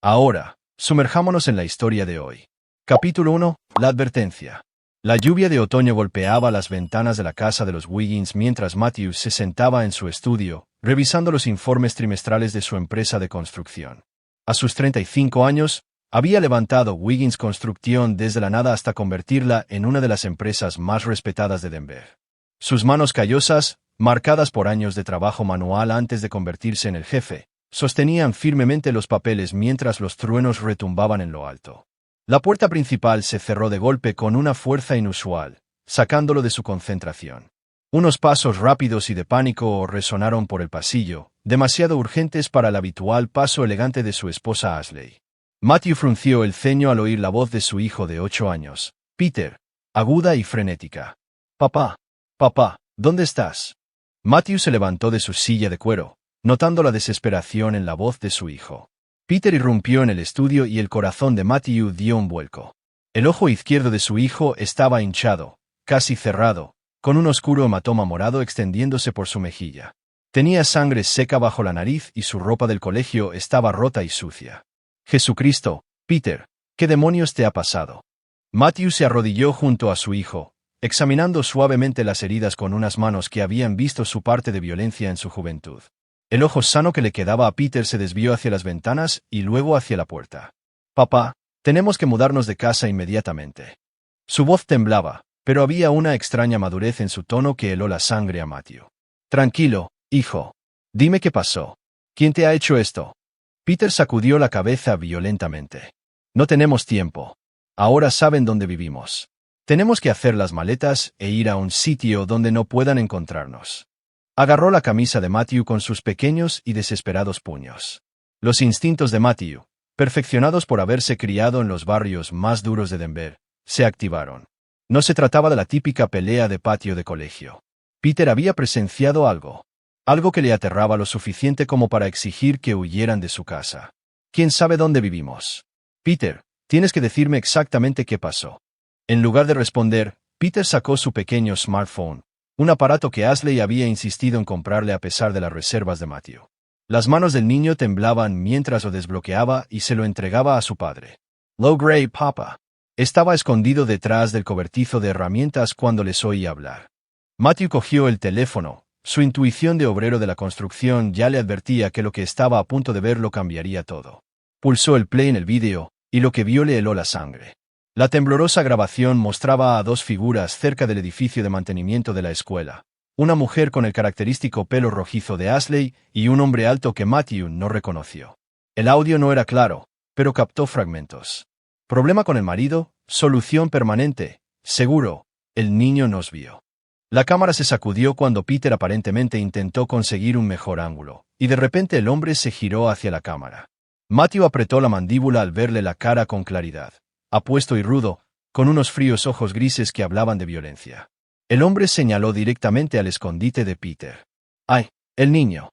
Ahora, sumerjámonos en la historia de hoy. Capítulo 1. La advertencia. La lluvia de otoño golpeaba las ventanas de la casa de los Wiggins mientras Matthew se sentaba en su estudio, revisando los informes trimestrales de su empresa de construcción. A sus 35 años, había levantado Wiggins Construction desde la nada hasta convertirla en una de las empresas más respetadas de Denver. Sus manos callosas, marcadas por años de trabajo manual antes de convertirse en el jefe, sostenían firmemente los papeles mientras los truenos retumbaban en lo alto. La puerta principal se cerró de golpe con una fuerza inusual, sacándolo de su concentración. Unos pasos rápidos y de pánico resonaron por el pasillo, demasiado urgentes para el habitual paso elegante de su esposa Ashley. Matthew frunció el ceño al oír la voz de su hijo de 8 años, Peter, aguda y frenética. Papá, ¿dónde estás? Matthew se levantó de su silla de cuero, notando la desesperación en la voz de su hijo. Peter irrumpió en el estudio y el corazón de Matthew dio un vuelco. El ojo izquierdo de su hijo estaba hinchado, casi cerrado, con un oscuro hematoma morado extendiéndose por su mejilla. Tenía sangre seca bajo la nariz y su ropa del colegio estaba rota y sucia. Jesucristo, Peter, ¿qué demonios te ha pasado? Matthew se arrodilló junto a su hijo, examinando suavemente las heridas con unas manos que habían visto su parte de violencia en su juventud. El ojo sano que le quedaba a Peter se desvió hacia las ventanas y luego hacia la puerta. Papá, tenemos que mudarnos de casa inmediatamente. Su voz temblaba, pero había una extraña madurez en su tono que heló la sangre a Matthew. Tranquilo, hijo. Dime qué pasó. ¿Quién te ha hecho esto? Peter sacudió la cabeza violentamente. No tenemos tiempo. Ahora saben dónde vivimos. Tenemos que hacer las maletas e ir a un sitio donde no puedan encontrarnos. Agarró la camisa de Matthew con sus pequeños y desesperados puños. Los instintos de Matthew, perfeccionados por haberse criado en los barrios más duros de Denver, se activaron. No se trataba de la típica pelea de patio de colegio. Peter había presenciado algo que le aterraba lo suficiente como para exigir que huyeran de su casa. ¿Quién sabe dónde vivimos? Peter, tienes que decirme exactamente qué pasó. En lugar de responder, Peter sacó su pequeño smartphone, un aparato que Ashley había insistido en comprarle a pesar de las reservas de Matthew. Las manos del niño temblaban mientras lo desbloqueaba y se lo entregaba a su padre. Low Gray, papá. Estaba escondido detrás del cobertizo de herramientas cuando les oí hablar. Matthew cogió el teléfono. Su intuición de obrero de la construcción ya le advertía que lo que estaba a punto de ver lo cambiaría todo. Pulsó el play en el vídeo, y lo que vio le heló la sangre. La temblorosa grabación mostraba a dos figuras cerca del edificio de mantenimiento de la escuela. Una mujer con el característico pelo rojizo de Ashley y un hombre alto que Matthew no reconoció. El audio no era claro, pero captó fragmentos. Problema con el marido, solución permanente, seguro, el niño nos vio. La cámara se sacudió cuando Peter aparentemente intentó conseguir un mejor ángulo, y de repente el hombre se giró hacia la cámara. Matthew apretó la mandíbula al verle la cara con claridad. Apuesto y rudo, con unos fríos ojos grises que hablaban de violencia. El hombre señaló directamente al escondite de Peter. ¡Ay, el niño!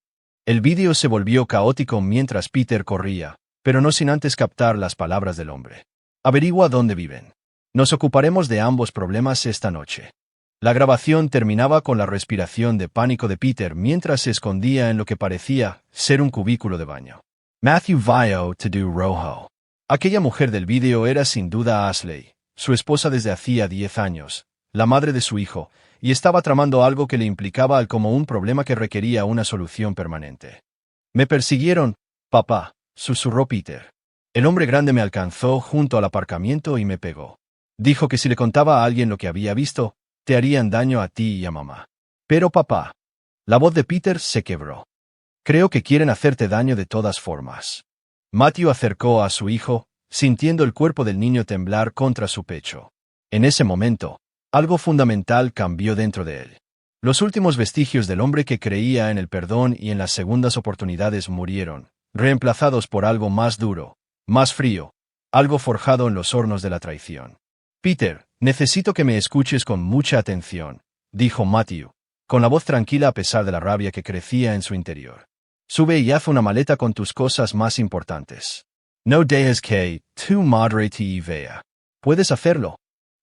El vídeo se volvió caótico mientras Peter corría, pero no sin antes captar las palabras del hombre. Averigua dónde viven. Nos ocuparemos de ambos problemas esta noche. La grabación terminaba con la respiración de pánico de Peter mientras se escondía en lo que parecía ser un cubículo de baño. Matthew vio to do rojo. Aquella mujer del vídeo era sin duda Ashley, su esposa desde hacía 10 años, la madre de su hijo, y estaba tramando algo que le implicaba al como un problema que requería una solución permanente. Me persiguieron, papá, susurró Peter. El hombre grande me alcanzó junto al aparcamiento y me pegó. Dijo que si le contaba a alguien lo que había visto, te harían daño a ti y a mamá. Pero papá. La voz de Peter se quebró. Creo que quieren hacerte daño de todas formas. Matthew acercó a su hijo, sintiendo el cuerpo del niño temblar contra su pecho. En ese momento, algo fundamental cambió dentro de él. Los últimos vestigios del hombre que creía en el perdón y en las segundas oportunidades murieron, reemplazados por algo más duro, más frío, algo forjado en los hornos de la traición. Peter, necesito que me escuches con mucha atención, dijo Matthew, con la voz tranquila a pesar de la rabia que crecía en su interior. Sube y haz una maleta con tus cosas más importantes. No dejes que tu madre te vea. ¿Puedes hacerlo?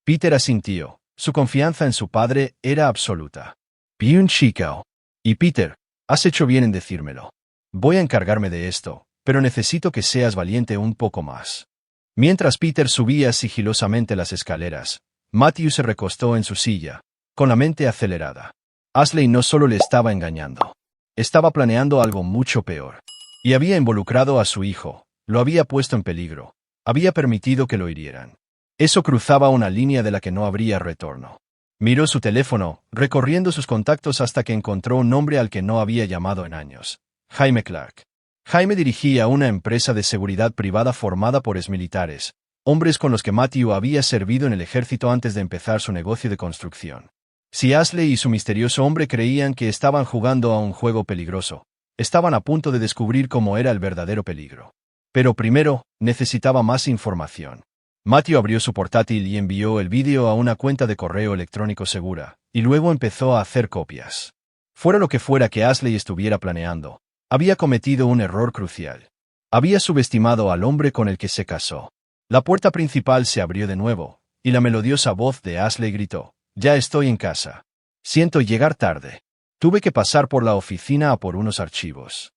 Peter asintió. Su confianza en su padre era absoluta. Bien chico. Y Peter, has hecho bien en decírmelo. Voy a encargarme de esto, pero necesito que seas valiente un poco más. Mientras Peter subía sigilosamente las escaleras, Matthew se recostó en su silla, con la mente acelerada. Ashley no solo le estaba engañando. Estaba planeando algo mucho peor. Y había involucrado a su hijo, lo había puesto en peligro, había permitido que lo hirieran. Eso cruzaba una línea de la que no habría retorno. Miró su teléfono, recorriendo sus contactos hasta que encontró un nombre al que no había llamado en años. Jaime Clark. Jaime dirigía una empresa de seguridad privada formada por exmilitares, hombres con los que Matthew había servido en el ejército antes de empezar su negocio de construcción. Si Ashley y su misterioso hombre creían que estaban jugando a un juego peligroso, estaban a punto de descubrir cómo era el verdadero peligro. Pero primero, necesitaba más información. Matthew abrió su portátil y envió el vídeo a una cuenta de correo electrónico segura, y luego empezó a hacer copias. Fuera lo que fuera que Ashley estuviera planeando, había cometido un error crucial. Había subestimado al hombre con el que se casó. La puerta principal se abrió de nuevo, y la melodiosa voz de Ashley gritó: «Ya estoy en casa. Siento llegar tarde. Tuve que pasar por la oficina a por unos archivos».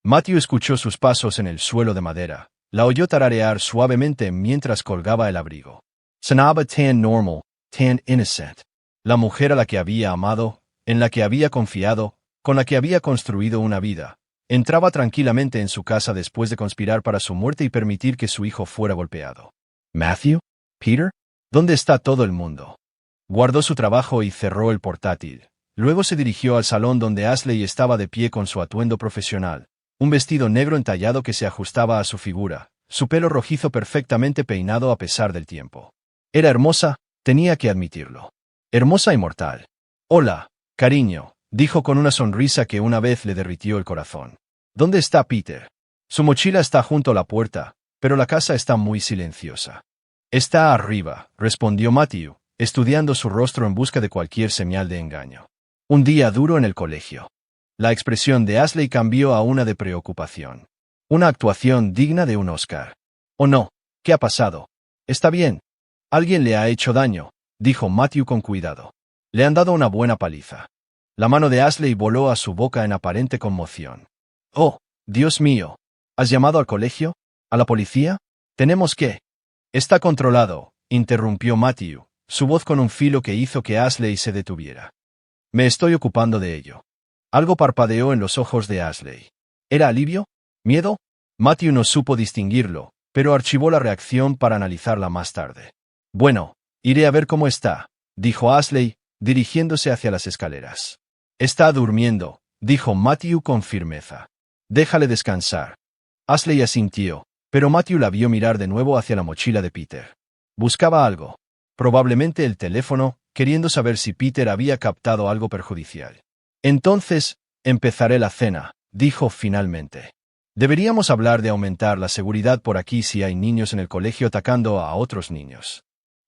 Matthew escuchó sus pasos en el suelo de madera. La oyó tararear suavemente mientras colgaba el abrigo. Sonaba tan normal, tan innocent. La mujer a la que había amado, en la que había confiado, con la que había construido una vida, entraba tranquilamente en su casa después de conspirar para su muerte y permitir que su hijo fuera golpeado. ¿Matthew? ¿Peter? ¿Dónde está todo el mundo? Guardó su trabajo y cerró el portátil. Luego se dirigió al salón donde Ashley estaba de pie con su atuendo profesional. Un vestido negro entallado que se ajustaba a su figura, su pelo rojizo perfectamente peinado a pesar del tiempo. Era hermosa, tenía que admitirlo. Hermosa y mortal. «Hola, cariño», dijo con una sonrisa que una vez le derritió el corazón. «¿Dónde está Peter?» «Su mochila está junto a la puerta, pero la casa está muy silenciosa». «Está arriba», respondió Matthew, estudiando su rostro en busca de cualquier señal de engaño. Un día duro en el colegio. La expresión de Ashley cambió a una de preocupación. Una actuación digna de un Oscar. «Oh no, ¿qué ha pasado?» «Está bien. Alguien le ha hecho daño», dijo Matthew con cuidado. «Le han dado una buena paliza». La mano de Ashley voló a su boca en aparente conmoción. «Oh, Dios mío. ¿Has llamado al colegio? ¿A la policía? Tenemos que...» «Está controlado», interrumpió Matthew, su voz con un filo que hizo que Ashley se detuviera. «Me estoy ocupando de ello». Algo parpadeó en los ojos de Ashley. ¿Era alivio? ¿Miedo? Matthew no supo distinguirlo, pero archivó la reacción para analizarla más tarde. «Bueno, iré a ver cómo está», dijo Ashley, dirigiéndose hacia las escaleras. «Está durmiendo», dijo Matthew con firmeza. «Déjale descansar». Ashley asintió, pero Matthew la vio mirar de nuevo hacia la mochila de Peter. Buscaba algo. Probablemente el teléfono, queriendo saber si Peter había captado algo perjudicial. «Entonces, empezaré la cena», dijo finalmente. «Deberíamos hablar de aumentar la seguridad por aquí si hay niños en el colegio atacando a otros niños».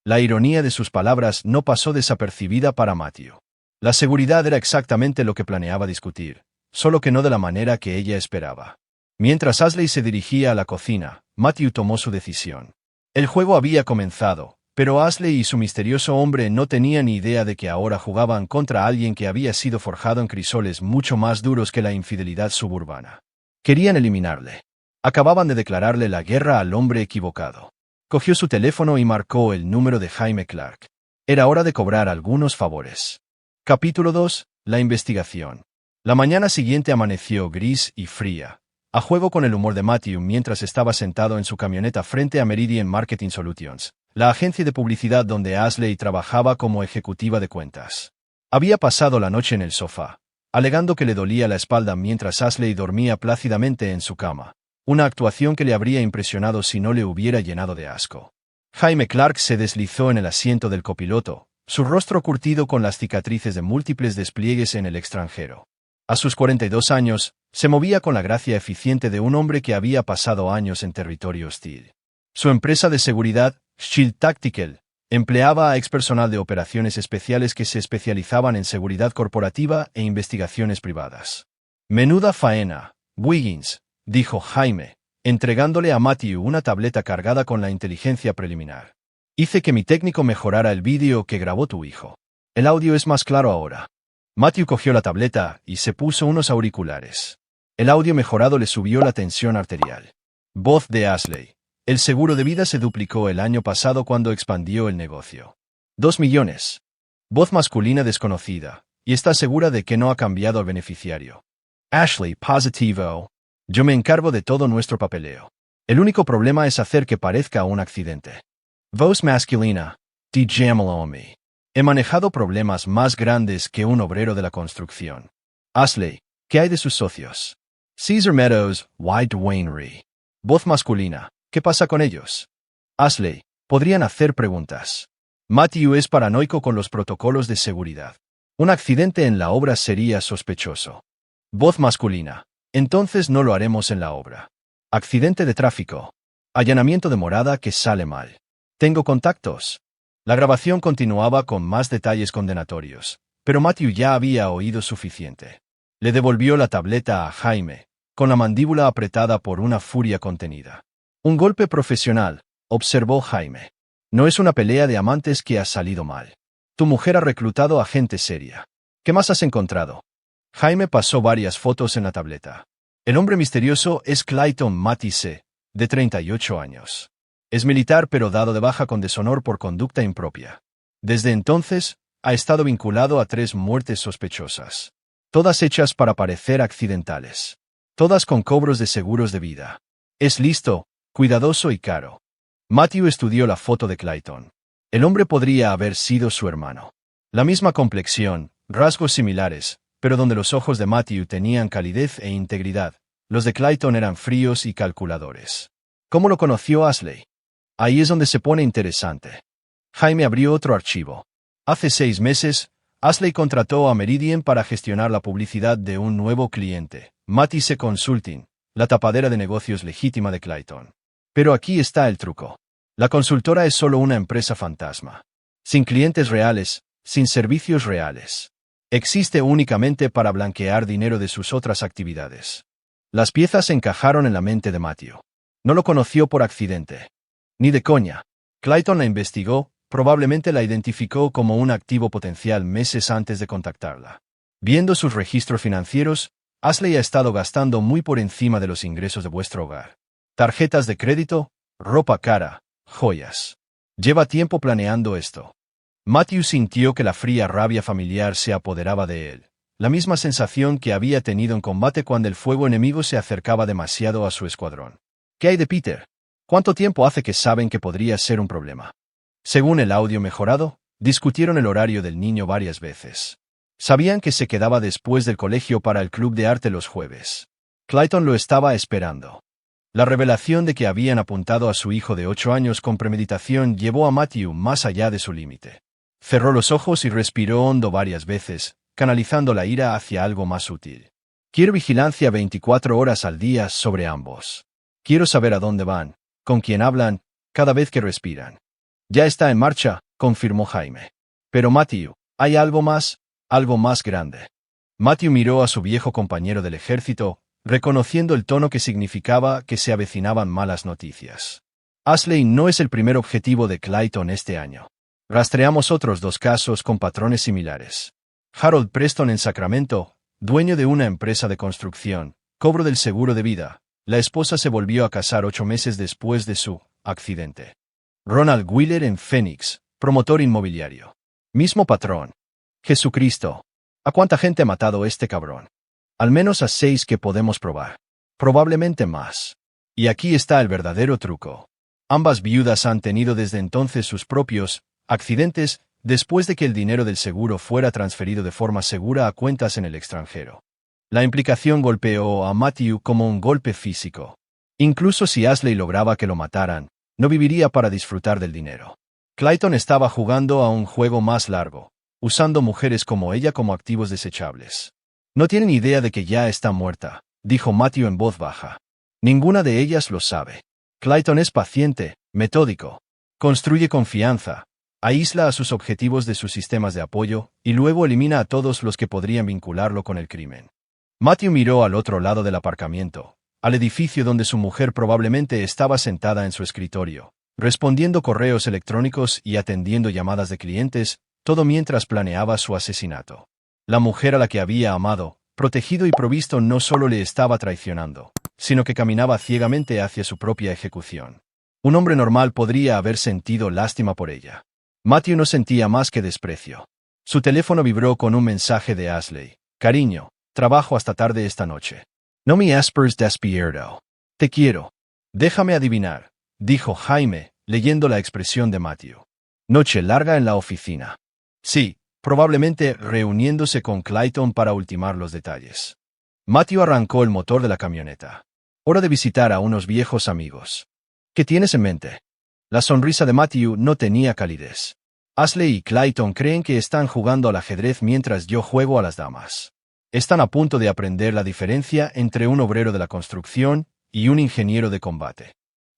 La ironía de sus palabras no pasó desapercibida para Matthew. La seguridad era exactamente lo que planeaba discutir, solo que no de la manera que ella esperaba. Mientras Ashley se dirigía a la cocina, Matthew tomó su decisión. El juego había comenzado, pero Ashley y su misterioso hombre no tenían ni idea de que ahora jugaban contra alguien que había sido forjado en crisoles mucho más duros que la infidelidad suburbana. Querían eliminarle. Acababan de declararle la guerra al hombre equivocado. Cogió su teléfono y marcó el número de Jaime Clark. Era hora de cobrar algunos favores. Capítulo 2. La investigación. La mañana siguiente amaneció gris y fría, a juego con el humor de Matthew mientras estaba sentado en su camioneta frente a Meridian Marketing Solutions, la agencia de publicidad donde Ashley trabajaba como ejecutiva de cuentas. Había pasado la noche en el sofá, alegando que le dolía la espalda mientras Ashley dormía plácidamente en su cama, una actuación que le habría impresionado si no le hubiera llenado de asco. Jaime Clark se deslizó en el asiento del copiloto, su rostro curtido con las cicatrices de múltiples despliegues en el extranjero. A sus 42 años, se movía con la gracia eficiente de un hombre que había pasado años en territorio hostil. Su empresa de seguridad, Shield Tactical, empleaba a expersonal de operaciones especiales que se especializaban en seguridad corporativa e investigaciones privadas. «Menuda faena, Wiggins», dijo Jaime, entregándole a Matthew una tableta cargada con la inteligencia preliminar. «Hice que mi técnico mejorara el vídeo que grabó tu hijo. El audio es más claro ahora». Matthew cogió la tableta y se puso unos auriculares. El audio mejorado le subió la tensión arterial. Voz de Ashley. El seguro de vida se duplicó el año pasado cuando expandió el negocio. 2 millones. Voz masculina desconocida. ¿Y está segura de que no ha cambiado al beneficiario? Ashley, positivo. Yo me encargo de todo nuestro papeleo. El único problema es hacer que parezca un accidente. Voz masculina. Dígamelo a mí. He manejado problemas más grandes que un obrero de la construcción. Ashley, ¿qué hay de sus socios? Cesar Meadows, White Wainery. Voz masculina. ¿Qué pasa con ellos? Ashley, podrían hacer preguntas. Matthew es paranoico con los protocolos de seguridad. Un accidente en la obra sería sospechoso. Voz masculina. Entonces no lo haremos en la obra. Accidente de tráfico. Allanamiento de morada que sale mal. Tengo contactos. La grabación continuaba con más detalles condenatorios, pero Matthew ya había oído suficiente. Le devolvió la tableta a Jaime, con la mandíbula apretada por una furia contenida. Un golpe profesional, observó Jaime. No es una pelea de amantes que ha salido mal. Tu mujer ha reclutado a gente seria. ¿Qué más has encontrado? Jaime pasó varias fotos en la tableta. El hombre misterioso es Clayton Matisse, de 38 años. Es militar pero dado de baja con deshonor por conducta impropia. Desde entonces, ha estado vinculado a 3 muertes sospechosas. Todas hechas para parecer accidentales. Todas con cobros de seguros de vida. Es listo, cuidadoso y caro. Matthew estudió la foto de Clayton. El hombre podría haber sido su hermano. La misma complexión, rasgos similares, pero donde los ojos de Matthew tenían calidez e integridad, los de Clayton eran fríos y calculadores. ¿Cómo lo conoció Ashley? Ahí es donde se pone interesante. Jaime abrió otro archivo. Hace 6 meses, Ashley contrató a Meridian para gestionar la publicidad de un nuevo cliente, Matisse Consulting, la tapadera de negocios legítima de Clayton. Pero aquí está el truco. La consultora es solo una empresa fantasma. Sin clientes reales, sin servicios reales. Existe únicamente para blanquear dinero de sus otras actividades. Las piezas encajaron en la mente de Matthew. No lo conoció por accidente. Ni de coña. Clayton la investigó, probablemente la identificó como un activo potencial meses antes de contactarla. Viendo sus registros financieros, Ashley ha estado gastando muy por encima de los ingresos de vuestro hogar. Tarjetas de crédito, ropa cara, joyas. Lleva tiempo planeando esto. Matthew sintió que la fría rabia familiar se apoderaba de él, la misma sensación que había tenido en combate cuando el fuego enemigo se acercaba demasiado a su escuadrón. ¿Qué hay de Peter? ¿Cuánto tiempo hace que saben que podría ser un problema? Según el audio mejorado, discutieron el horario del niño varias veces. Sabían que se quedaba después del colegio para el club de arte los jueves. Clayton lo estaba esperando. La revelación de que habían apuntado a su hijo de 8 años con premeditación llevó a Matthew más allá de su límite. Cerró los ojos y respiró hondo varias veces, canalizando la ira hacia algo más útil. Quiero vigilancia 24 horas al día sobre ambos. Quiero saber a dónde van, con quién hablan, cada vez que respiran. Ya está en marcha, confirmó Jaime. Pero Matthew, hay algo más grande. Matthew miró a su viejo compañero del ejército, reconociendo el tono que significaba que se avecinaban malas noticias. Ashley no es el primer objetivo de Clayton este año. Rastreamos otros 2 casos con patrones similares. Harold Preston en Sacramento, dueño de una empresa de construcción, cobro del seguro de vida. La esposa se volvió a casar 8 meses después de su accidente. Ronald Wheeler en Phoenix, promotor inmobiliario. Mismo patrón. Jesucristo. ¿A cuánta gente ha matado este cabrón? Al menos a 6 que podemos probar. Probablemente más. Y aquí está el verdadero truco. Ambas viudas han tenido desde entonces sus propios accidentes después de que el dinero del seguro fuera transferido de forma segura a cuentas en el extranjero. La implicación golpeó a Matthew como un golpe físico. Incluso si Ashley lograba que lo mataran, no viviría para disfrutar del dinero. Clayton estaba jugando a un juego más largo, usando mujeres como ella como activos desechables. No tienen idea de que ya está muerta, dijo Matthew en voz baja. Ninguna de ellas lo sabe. Clayton es paciente, metódico. Construye confianza. Aísla a sus objetivos de sus sistemas de apoyo, y luego elimina a todos los que podrían vincularlo con el crimen. Matthew miró al otro lado del aparcamiento, al edificio donde su mujer probablemente estaba sentada en su escritorio, respondiendo correos electrónicos y atendiendo llamadas de clientes, todo mientras planeaba su asesinato. La mujer a la que había amado, protegido y provisto no solo le estaba traicionando, sino que caminaba ciegamente hacia su propia ejecución. Un hombre normal podría haber sentido lástima por ella. Matthew no sentía más que desprecio. Su teléfono vibró con un mensaje de Ashley. Cariño, trabajo hasta tarde esta noche. No me esperes despierto. Te quiero. Déjame adivinar, dijo Jaime, leyendo la expresión de Matthew. Noche larga en la oficina. Sí, probablemente reuniéndose con Clayton para ultimar los detalles. Matthew arrancó el motor de la camioneta. Hora de visitar a unos viejos amigos. ¿Qué tienes en mente? La sonrisa de Matthew no tenía calidez. Ashley y Clayton creen que están jugando al ajedrez mientras yo juego a las damas. Están a punto de aprender la diferencia entre un obrero de la construcción y un ingeniero de combate.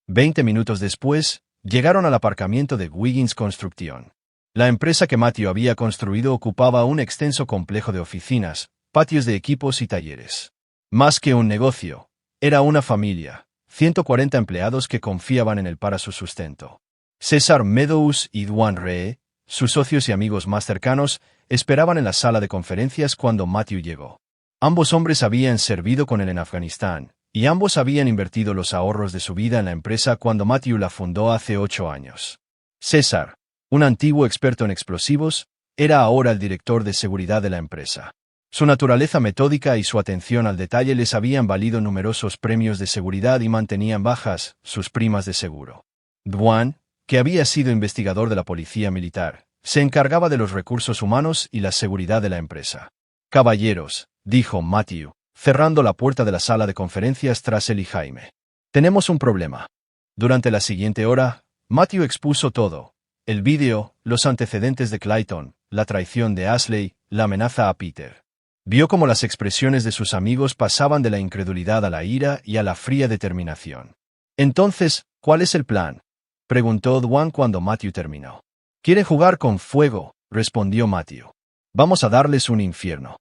20 minutos después, llegaron al aparcamiento de Wiggins Construction. La empresa que Matthew había construido ocupaba un extenso complejo de oficinas, patios de equipos y talleres. Más que un negocio, era una familia, 140 empleados que confiaban en él para su sustento. César Meadows y Dwan Ree, sus socios y amigos más cercanos, esperaban en la sala de conferencias cuando Matthew llegó. Ambos hombres habían servido con él en Afganistán, y ambos habían invertido los ahorros de su vida en la empresa cuando Matthew la fundó hace 8 años. César, un antiguo experto en explosivos, era ahora el director de seguridad de la empresa. Su naturaleza metódica y su atención al detalle les habían valido numerosos premios de seguridad y mantenían bajas sus primas de seguro. Dwan, que había sido investigador de la policía militar, se encargaba de los recursos humanos y la seguridad de la empresa. Caballeros, dijo Matthew, cerrando la puerta de la sala de conferencias tras él y Jaime. Tenemos un problema. Durante la siguiente hora, Matthew expuso todo: el vídeo, los antecedentes de Clayton, la traición de Ashley, la amenaza a Peter. Vio cómo las expresiones de sus amigos pasaban de la incredulidad a la ira y a la fría determinación. Entonces, ¿cuál es el plan?, preguntó Dwan cuando Matthew terminó. «Quieren jugar con fuego», respondió Matthew. «Vamos a darles un infierno».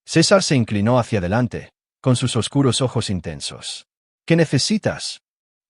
César se inclinó hacia adelante, con sus oscuros ojos intensos. «¿Qué necesitas?»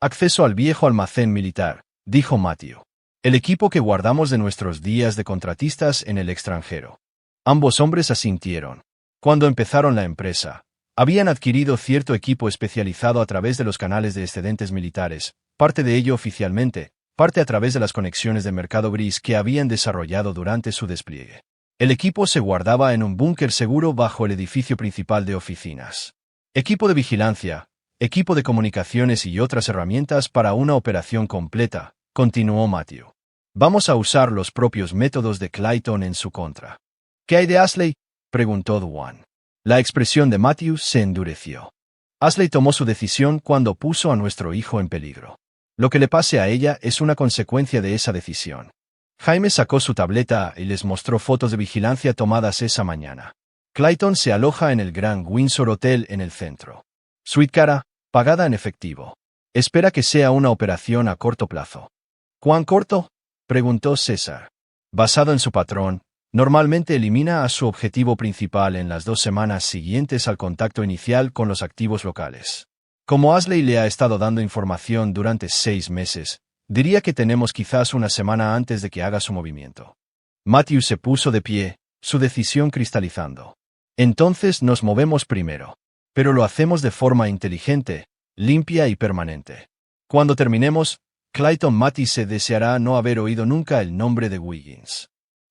«Acceso al viejo almacén militar», dijo Matthew. «El equipo que guardamos de nuestros días de contratistas en el extranjero». Ambos hombres asintieron. Cuando empezaron la empresa, habían adquirido cierto equipo especializado a través de los canales de excedentes militares, parte de ello oficialmente, parte a través de las conexiones de mercado gris que habían desarrollado durante su despliegue. El equipo se guardaba en un búnker seguro bajo el edificio principal de oficinas. Equipo de vigilancia, equipo de comunicaciones y otras herramientas para una operación completa, continuó Matthew. Vamos a usar los propios métodos de Clayton en su contra. ¿Qué hay de Ashley?, preguntó Dwan. La expresión de Matthew se endureció. Ashley tomó su decisión cuando puso a nuestro hijo en peligro. Lo que le pase a ella es una consecuencia de esa decisión. Jaime sacó su tableta y les mostró fotos de vigilancia tomadas esa mañana. Clayton se aloja en el Grand Windsor Hotel en el centro. Suite cara, pagada en efectivo. Espera que sea una operación a corto plazo. ¿Cuán corto?, preguntó César. Basado en su patrón, normalmente elimina a su objetivo principal en las 2 semanas siguientes al contacto inicial con los activos locales. Como Ashley le ha estado dando información durante 6 meses, diría que tenemos quizás una semana antes de que haga su movimiento. Matthew se puso de pie, su decisión cristalizando. Entonces nos movemos primero. Pero lo hacemos de forma inteligente, limpia y permanente. Cuando terminemos, Clayton Matty se deseará no haber oído nunca el nombre de Wiggins.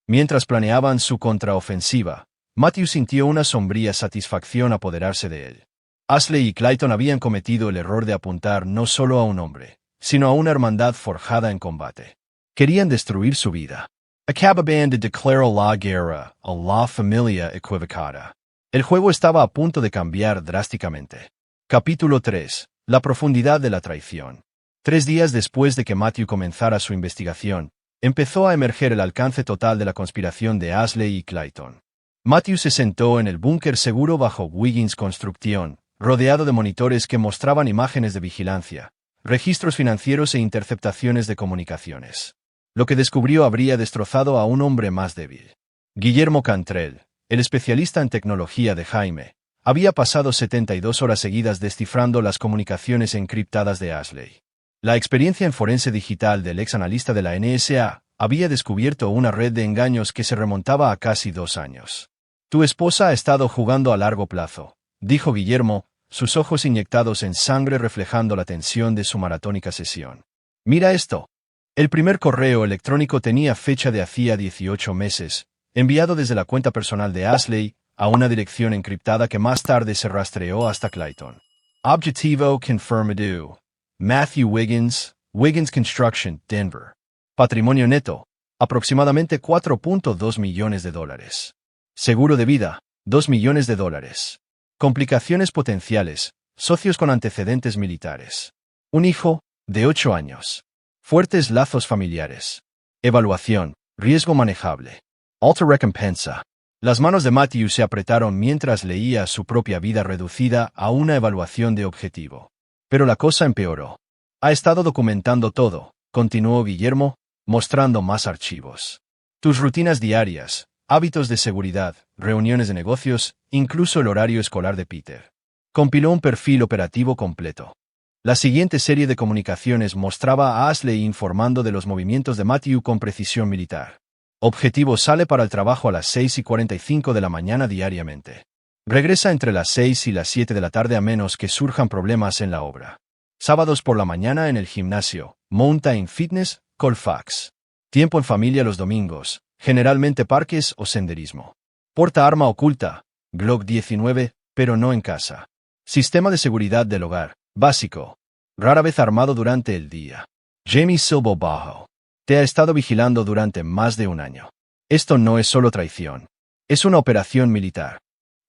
Mientras planeaban su contraofensiva, Matthew sintió una sombría satisfacción apoderarse de él. Ashley y Clayton habían cometido el error de apuntar no solo a un hombre, sino a una hermandad forjada en combate. Querían destruir su vida. Acababan de declarar la guerra a la familia equivocada. El juego estaba a punto de cambiar drásticamente. Capítulo 3. La profundidad de la traición. 3 días después de que Matthew comenzara su investigación, empezó a emerger el alcance total de la conspiración de Ashley y Clayton. Matthew se sentó en el búnker seguro bajo Wiggins Construction, rodeado de monitores que mostraban imágenes de vigilancia, registros financieros e interceptaciones de comunicaciones. Lo que descubrió habría destrozado a un hombre más débil. Guillermo Cantrell, el especialista en tecnología de Jaime, había pasado 72 horas seguidas descifrando las comunicaciones encriptadas de Ashley. La experiencia en forense digital del ex analista de la NSA había descubierto una red de engaños que se remontaba a casi 2 años. «Tu esposa ha estado jugando a largo plazo», dijo Guillermo, sus ojos inyectados en sangre reflejando la tensión de su maratónica sesión. «Mira esto». El primer correo electrónico tenía fecha de hacía 18 meses, enviado desde la cuenta personal de Ashley a una dirección encriptada que más tarde se rastreó hasta Clayton. Objetivo confirmado. Matthew Wiggins, Wiggins Construction, Denver. Patrimonio neto, aproximadamente $4.2 millones. Seguro de vida, $2 millones. Complicaciones potenciales, socios con antecedentes militares. Un hijo, de 8 años. Fuertes lazos familiares. Evaluación, riesgo manejable. Alta recompensa. Las manos de Matthew se apretaron mientras leía su propia vida reducida a una evaluación de objetivo. Pero la cosa empeoró. Ha estado documentando todo, continuó Guillermo, mostrando más archivos. Tus rutinas diarias, hábitos de seguridad, reuniones de negocios, incluso el horario escolar de Peter. Compiló un perfil operativo completo. La siguiente serie de comunicaciones mostraba a Ashley informando de los movimientos de Matthew con precisión militar. Objetivo: sale para el trabajo a las 6:45 de la mañana diariamente. Regresa entre las 6 y las 7 de la tarde a menos que surjan problemas en la obra. Sábados por la mañana en el gimnasio, Mountain Fitness, Colfax. Tiempo en familia los domingos, generalmente parques o senderismo. Porta arma oculta, Glock 19, pero no en casa. Sistema de seguridad del hogar, básico. Rara vez armado durante el día. Jamie Silbo Bajo. Te ha estado vigilando durante más de un año. Esto no es solo traición. Es una operación militar.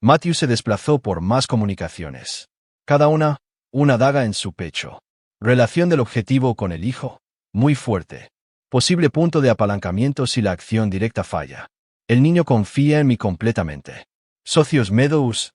Matthew se desplazó por más comunicaciones. Cada una daga en su pecho. Relación del objetivo con el hijo, muy fuerte. Posible punto de apalancamiento si la acción directa falla. El niño confía en mí completamente. Socios Meadows,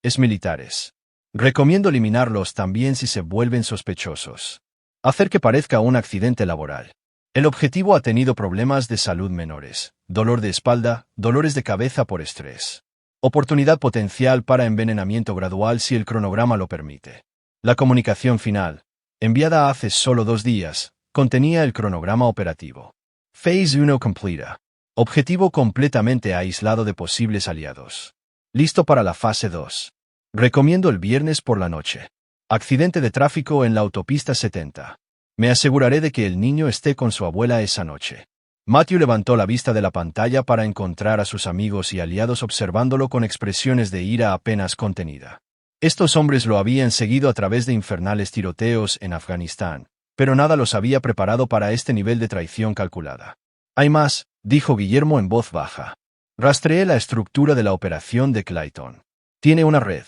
es militares. Recomiendo eliminarlos también si se vuelven sospechosos. Hacer que parezca un accidente laboral. El objetivo ha tenido problemas de salud menores, dolor de espalda, dolores de cabeza por estrés. Oportunidad potencial para envenenamiento gradual si el cronograma lo permite. La comunicación final, enviada hace solo 2 días, contenía el cronograma operativo. Phase 1 completa. Objetivo completamente aislado de posibles aliados. Listo para la fase 2. Recomiendo el viernes por la noche. Accidente de tráfico en la autopista 70. Me aseguraré de que el niño esté con su abuela esa noche. Matthew levantó la vista de la pantalla para encontrar a sus amigos y aliados observándolo con expresiones de ira apenas contenida. Estos hombres lo habían seguido a través de infernales tiroteos en Afganistán, pero nada los había preparado para este nivel de traición calculada. Hay más, dijo Guillermo en voz baja. Rastreé la estructura de la operación de Clayton. Tiene una red.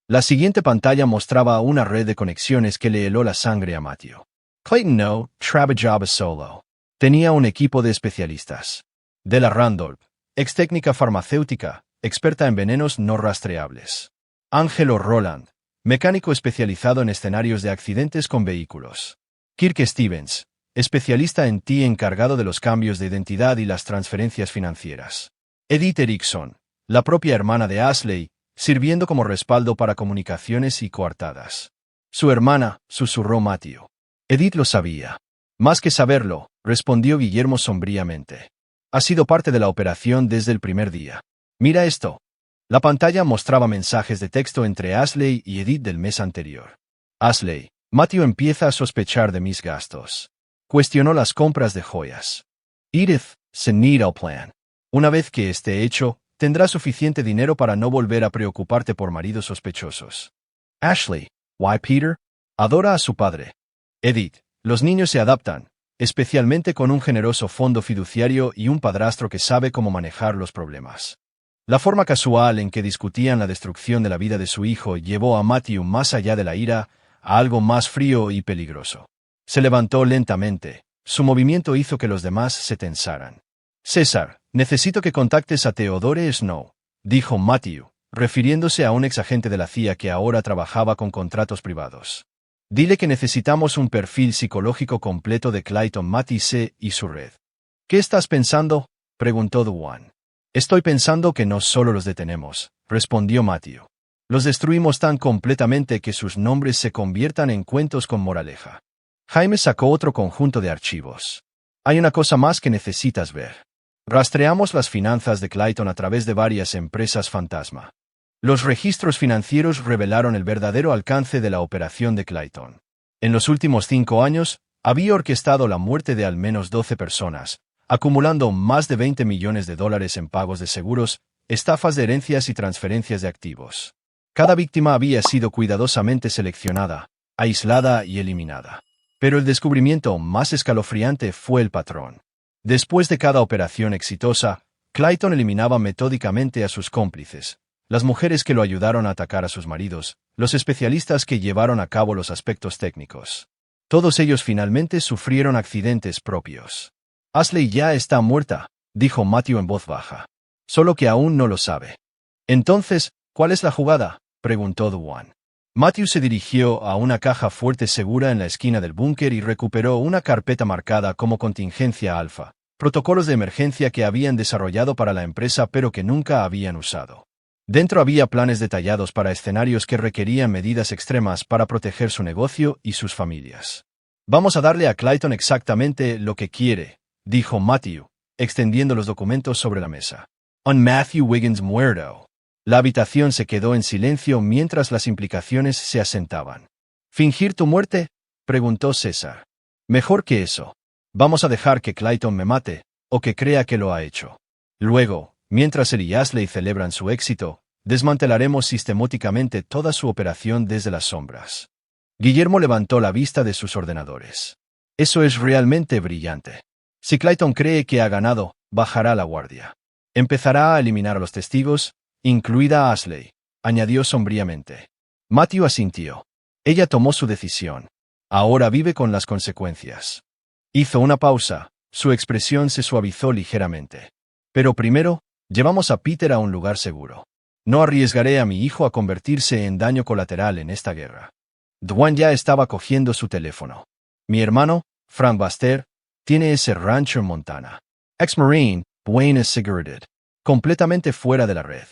La siguiente pantalla mostraba una red de conexiones que le heló la sangre a Matthew. Clayton no trabajaba solo. Tenía un equipo de especialistas. Della Randolph, ex técnica farmacéutica, experta en venenos no rastreables. Angelo Roland, mecánico especializado en escenarios de accidentes con vehículos. Kirk Stevens, especialista en TI encargado de los cambios de identidad y las transferencias financieras. Edith Erickson, la propia hermana de Ashley, sirviendo como respaldo para comunicaciones y coartadas. Su hermana, susurró Matthew. Edith lo sabía. Más que saberlo, respondió Guillermo sombríamente. Ha sido parte de la operación desde el primer día. Mira esto. La pantalla mostraba mensajes de texto entre Ashley y Edith del mes anterior. Ashley, Matthew empieza a sospechar de mis gastos. Cuestionó las compras de joyas. Edith, se need al plan. Una vez que esté hecho, tendrás suficiente dinero para no volver a preocuparte por maridos sospechosos. Ashley, why Peter? Adora a su padre. Edith, los niños se adaptan, especialmente con un generoso fondo fiduciario y un padrastro que sabe cómo manejar los problemas. La forma casual en que discutían la destrucción de la vida de su hijo llevó a Matthew más allá de la ira, a algo más frío y peligroso. Se levantó lentamente, su movimiento hizo que los demás se tensaran. César, necesito que contactes a Theodore Snow, dijo Matthew, refiriéndose a un exagente de la CIA que ahora trabajaba con contratos privados. Dile que necesitamos un perfil psicológico completo de Clayton Matisse y su red. ¿Qué estás pensando?, preguntó Duane. Estoy pensando que no solo los detenemos, respondió Matthew. Los destruimos tan completamente que sus nombres se conviertan en cuentos con moraleja. Jaime sacó otro conjunto de archivos. Hay una cosa más que necesitas ver. Rastreamos las finanzas de Clayton a través de varias empresas fantasma. Los registros financieros revelaron el verdadero alcance de la operación de Clayton. En los últimos 5 años, había orquestado la muerte de al menos 12 personas, acumulando más de $20 millones en pagos de seguros, estafas de herencias y transferencias de activos. Cada víctima había sido cuidadosamente seleccionada, aislada y eliminada. Pero el descubrimiento más escalofriante fue el patrón. Después de cada operación exitosa, Clayton eliminaba metódicamente a sus cómplices, las mujeres que lo ayudaron a atacar a sus maridos, los especialistas que llevaron a cabo los aspectos técnicos. Todos ellos finalmente sufrieron accidentes propios. Ashley ya está muerta, dijo Matthew en voz baja. Solo que aún no lo sabe. Entonces, ¿cuál es la jugada?, preguntó Dwan. Matthew se dirigió a una caja fuerte segura en la esquina del búnker y recuperó una carpeta marcada como contingencia alfa, protocolos de emergencia que habían desarrollado para la empresa pero que nunca habían usado. Dentro había planes detallados para escenarios que requerían medidas extremas para proteger su negocio y sus familias. Vamos a darle a Clayton exactamente lo que quiere, dijo Matthew, extendiendo los documentos sobre la mesa. On Matthew Wiggins muerto. La habitación se quedó en silencio mientras las implicaciones se asentaban. ¿Fingir tu muerte?, preguntó César. Mejor que eso. Vamos a dejar que Clayton me mate, o que crea que lo ha hecho. Luego, mientras él y Ashley celebran su éxito, desmantelaremos sistemáticamente toda su operación desde las sombras. Guillermo levantó la vista de sus ordenadores. Eso es realmente brillante. Si Clayton cree que ha ganado, bajará la guardia. Empezará a eliminar a los testigos, incluida a Ashley, añadió sombríamente. Matthew asintió. Ella tomó su decisión. Ahora vive con las consecuencias. Hizo una pausa, su expresión se suavizó ligeramente. Pero primero, llevamos a Peter a un lugar seguro. No arriesgaré a mi hijo a convertirse en daño colateral en esta guerra. Dwan ya estaba cogiendo su teléfono. Mi hermano, Frank Baster, tiene ese rancho en Montana. Ex-Marine, Wayne es Sigurd. Completamente fuera de la red.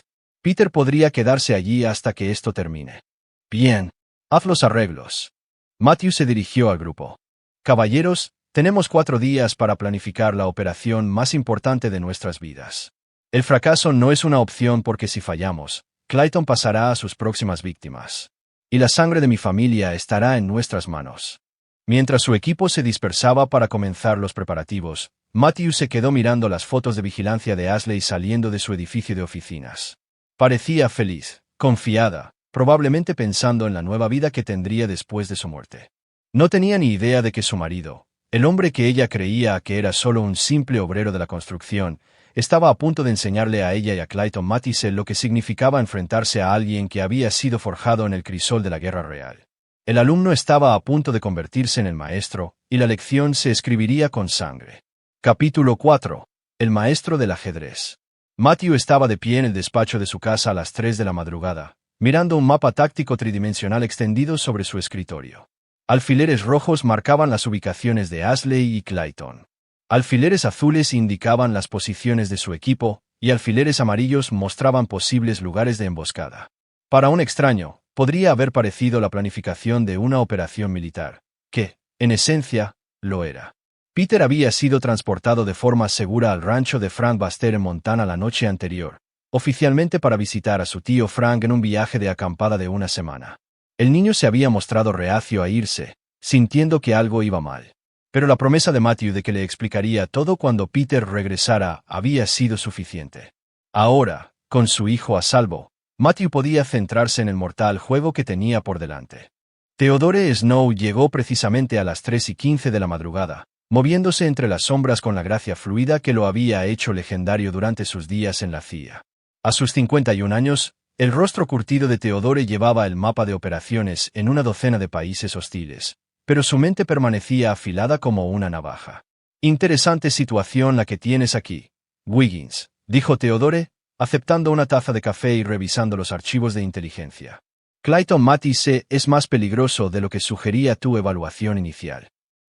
Peter podría quedarse allí hasta que esto termine. Bien, haz los arreglos. Matthew se dirigió al grupo. Caballeros, tenemos 4 días para planificar la operación más importante de nuestras vidas. El fracaso no es una opción porque si fallamos, Clayton pasará a sus próximas víctimas. Y la sangre de mi familia estará en nuestras manos. Mientras su equipo se dispersaba para comenzar los preparativos, Matthew se quedó mirando las fotos de vigilancia de Ashley saliendo de su edificio de oficinas. Parecía feliz, confiada, probablemente pensando en la nueva vida que tendría después de su muerte. No tenía ni idea de que su marido, el hombre que ella creía que era solo un simple obrero de la construcción, estaba a punto de enseñarle a ella y a Clayton Matisse lo que significaba enfrentarse a alguien que había sido forjado en el crisol de la guerra real. El alumno estaba a punto de convertirse en el maestro, y la lección se escribiría con sangre. Capítulo 4. El maestro del ajedrez. Matthew estaba de pie en el despacho de su casa a las 3 de la madrugada, mirando un mapa táctico tridimensional extendido sobre su escritorio. Alfileres rojos marcaban las ubicaciones de Ashley y Clayton. Alfileres azules indicaban las posiciones de su equipo, y alfileres amarillos mostraban posibles lugares de emboscada. Para un extraño, podría haber parecido la planificación de una operación militar, que, en esencia, lo era. Peter había sido transportado de forma segura al rancho de Frank Baster en Montana la noche anterior, oficialmente para visitar a su tío Frank en un viaje de acampada de una semana. El niño se había mostrado reacio a irse, sintiendo que algo iba mal. Pero la promesa de Matthew de que le explicaría todo cuando Peter regresara había sido suficiente. Ahora, con su hijo a salvo, Matthew podía centrarse en el mortal juego que tenía por delante. Theodore Snow llegó precisamente a las 3:15 de la madrugada, moviéndose entre las sombras con la gracia fluida que lo había hecho legendario durante sus días en la CIA. A sus 51 años, el rostro curtido de Theodore llevaba el mapa de operaciones en una docena de países hostiles, pero su mente permanecía afilada como una navaja. Interesante situación la que tienes aquí, Wiggins, dijo Theodore, aceptando una taza de café y revisando los archivos de inteligencia. Clayton Matisse es más peligroso de lo que sugería tu evaluación inicial.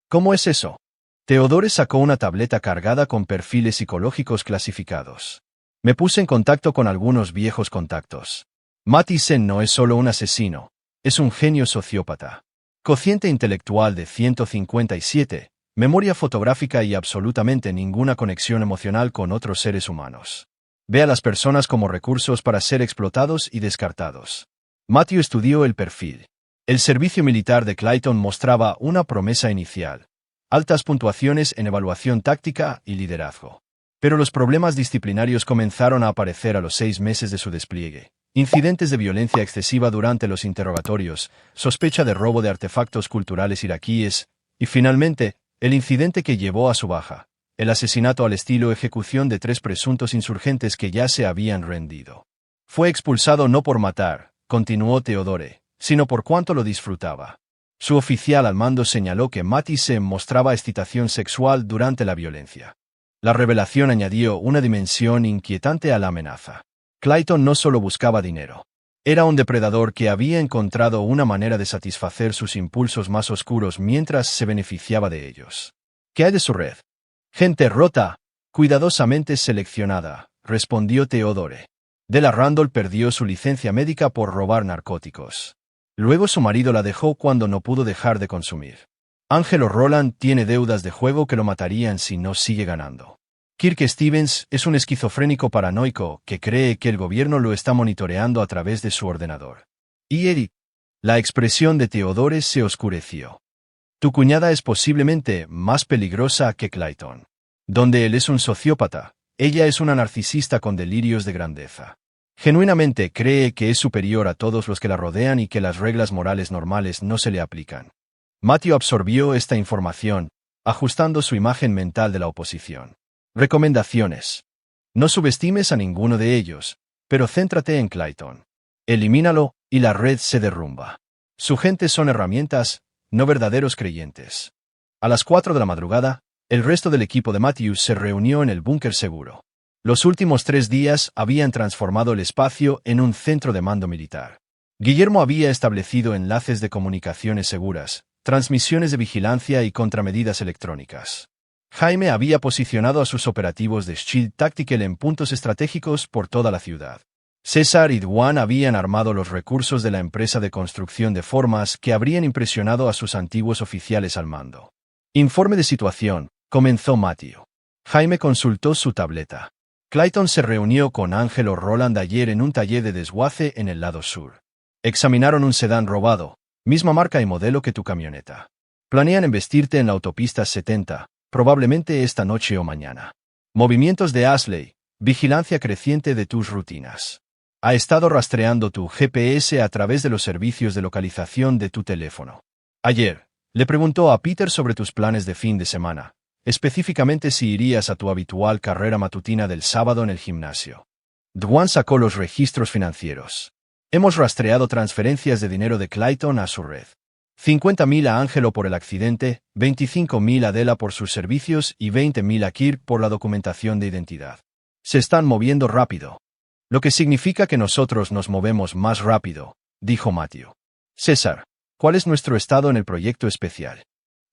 ¿Cómo es eso? Theodore sacó una tableta cargada con perfiles psicológicos clasificados. Me puse en contacto con algunos viejos contactos. Matisse no es solo un asesino, es un genio sociópata. Cociente intelectual de 157, memoria fotográfica y absolutamente ninguna conexión emocional con otros seres humanos. Ve a las personas como recursos para ser explotados y descartados. Matthew estudió el perfil. El servicio militar de Clayton mostraba una promesa inicial: altas puntuaciones en evaluación táctica y liderazgo. Pero los problemas disciplinarios comenzaron a aparecer a los 6 meses de su despliegue. Incidentes de violencia excesiva durante los interrogatorios, sospecha de robo de artefactos culturales iraquíes, y finalmente, el incidente que llevó a su baja: el asesinato al estilo ejecución de 3 presuntos insurgentes que ya se habían rendido. Fue expulsado no por matar, continuó Theodore, sino por cuánto lo disfrutaba. Su oficial al mando señaló que Matisse mostraba excitación sexual durante la violencia. La revelación añadió una dimensión inquietante a la amenaza. Clayton no solo buscaba dinero. Era un depredador que había encontrado una manera de satisfacer sus impulsos más oscuros mientras se beneficiaba de ellos. ¿Qué hay de su red? Gente rota, cuidadosamente seleccionada, respondió Theodore. Della Randall perdió su licencia médica por robar narcóticos. Luego su marido la dejó cuando no pudo dejar de consumir. Angelo Roland tiene deudas de juego que lo matarían si no sigue ganando. Kirk Stevens es un esquizofrénico paranoico que cree que el gobierno lo está monitoreando a través de su ordenador. Y Eric. La expresión de Theodore se oscureció. Tu cuñada es posiblemente más peligrosa que Clayton. Donde él es un sociópata, ella es una narcisista con delirios de grandeza. Genuinamente cree que es superior a todos los que la rodean y que las reglas morales normales no se le aplican. Matthew absorbió esta información, ajustando su imagen mental de la oposición. Recomendaciones. No subestimes a ninguno de ellos, pero céntrate en Clayton. Elimínalo, y la red se derrumba. Su gente son herramientas, no verdaderos creyentes. A las 4 de la madrugada, el resto del equipo de Matthew se reunió en el búnker seguro. Los últimos 3 días habían transformado el espacio en un centro de mando militar. Guillermo había establecido enlaces de comunicaciones seguras, transmisiones de vigilancia y contramedidas electrónicas. Jaime había posicionado a sus operativos de Shield Tactical en puntos estratégicos por toda la ciudad. César y Dwan habían armado los recursos de la empresa de construcción de formas que habrían impresionado a sus antiguos oficiales al mando. Informe de situación, comenzó Matthew. Jaime consultó su tableta. Clayton se reunió con Angelo Roland ayer en un taller de desguace en el lado sur. Examinaron un sedán robado, misma marca y modelo que tu camioneta. Planean embestirte en la autopista 70, probablemente esta noche o mañana. Movimientos de Ashley, vigilancia creciente de tus rutinas. Ha estado rastreando tu GPS a través de los servicios de localización de tu teléfono. Ayer, le preguntó a Peter sobre tus planes de fin de semana, específicamente si irías a tu habitual carrera matutina del sábado en el gimnasio. Dwan sacó los registros financieros. Hemos rastreado transferencias de dinero de Clayton a su red. 50.000 a Angelo por el accidente, 25.000 a Della por sus servicios y 20.000 a Kirk por la documentación de identidad. Se están moviendo rápido. Lo que significa que nosotros nos movemos más rápido, dijo Matthew. César, ¿cuál es nuestro estado en el proyecto especial?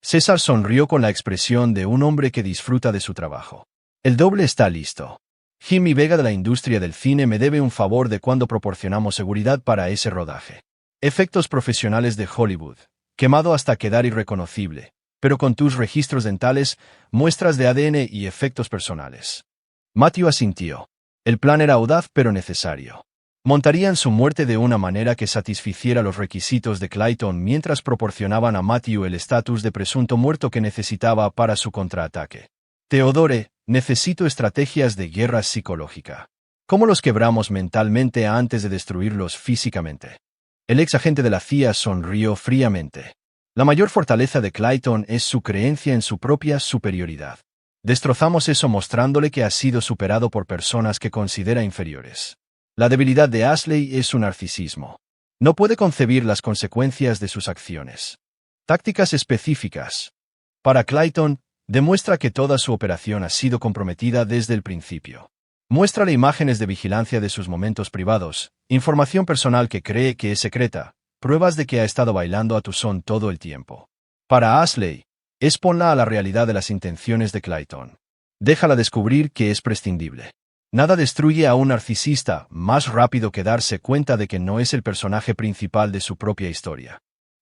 César sonrió con la expresión de un hombre que disfruta de su trabajo. El doble está listo. Jimmy Vega de la industria del cine me debe un favor de cuando proporcionamos seguridad para ese rodaje. Efectos profesionales de Hollywood, quemado hasta quedar irreconocible, pero con tus registros dentales, muestras de ADN y efectos personales. Matthew asintió. El plan era audaz pero necesario. Montarían su muerte de una manera que satisficiera los requisitos de Clayton mientras proporcionaban a Matthew el estatus de presunto muerto que necesitaba para su contraataque. Theodore, necesito estrategias de guerra psicológica. ¿Cómo los quebramos mentalmente antes de destruirlos físicamente? El ex agente de la CIA sonrió fríamente. La mayor fortaleza de Clayton es su creencia en su propia superioridad. Destrozamos eso mostrándole que ha sido superado por personas que considera inferiores. La debilidad de Ashley es su narcisismo. No puede concebir las consecuencias de sus acciones. Tácticas específicas. Para Clayton, demuestra que toda su operación ha sido comprometida desde el principio. Muéstrale imágenes de vigilancia de sus momentos privados, información personal que cree que es secreta, pruebas de que ha estado bailando a tu son todo el tiempo. Para Ashley, exponla a la realidad de las intenciones de Clayton. Déjala descubrir que es prescindible. Nada destruye a un narcisista más rápido que darse cuenta de que no es el personaje principal de su propia historia.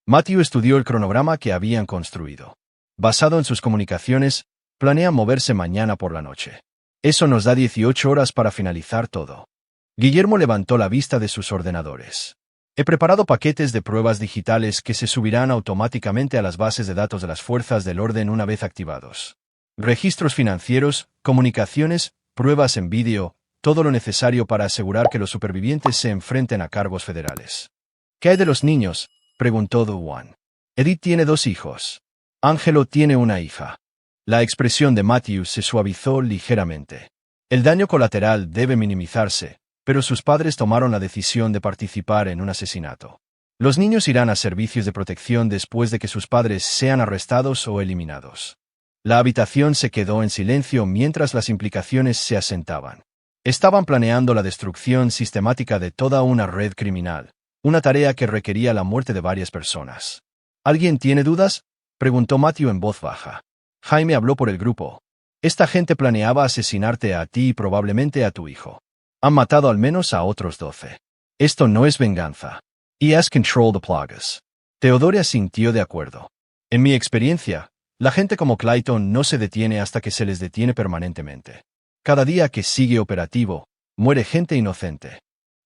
Matthew estudió el cronograma que habían construido. Basado en sus comunicaciones, planea moverse mañana por la noche. Eso nos da 18 horas para finalizar todo. Guillermo levantó la vista de sus ordenadores. He preparado paquetes de pruebas digitales que se subirán automáticamente a las bases de datos de las fuerzas del orden una vez activados. Registros financieros, comunicaciones, pruebas en vídeo, todo lo necesario para asegurar que los supervivientes se enfrenten a cargos federales. ¿Qué hay de los niños?, preguntó Duan. Edith tiene 2 hijos. Ángelo tiene una hija. La expresión de Matthew se suavizó ligeramente. El daño colateral debe minimizarse, pero sus padres tomaron la decisión de participar en un asesinato. Los niños irán a servicios de protección después de que sus padres sean arrestados o eliminados. La habitación se quedó en silencio mientras las implicaciones se asentaban. Estaban planeando la destrucción sistemática de toda una red criminal, una tarea que requería la muerte de varias personas. ¿Alguien tiene dudas?, preguntó Matthew en voz baja. Jaime habló por el grupo. Esta gente planeaba asesinarte a ti y probablemente a tu hijo. Han matado al menos a otros 12. Esto no es venganza. Y has control the plagas. Theodoria sintió de acuerdo. En mi experiencia, la gente como Clayton no se detiene hasta que se les detiene permanentemente. Cada día que sigue operativo, muere gente inocente.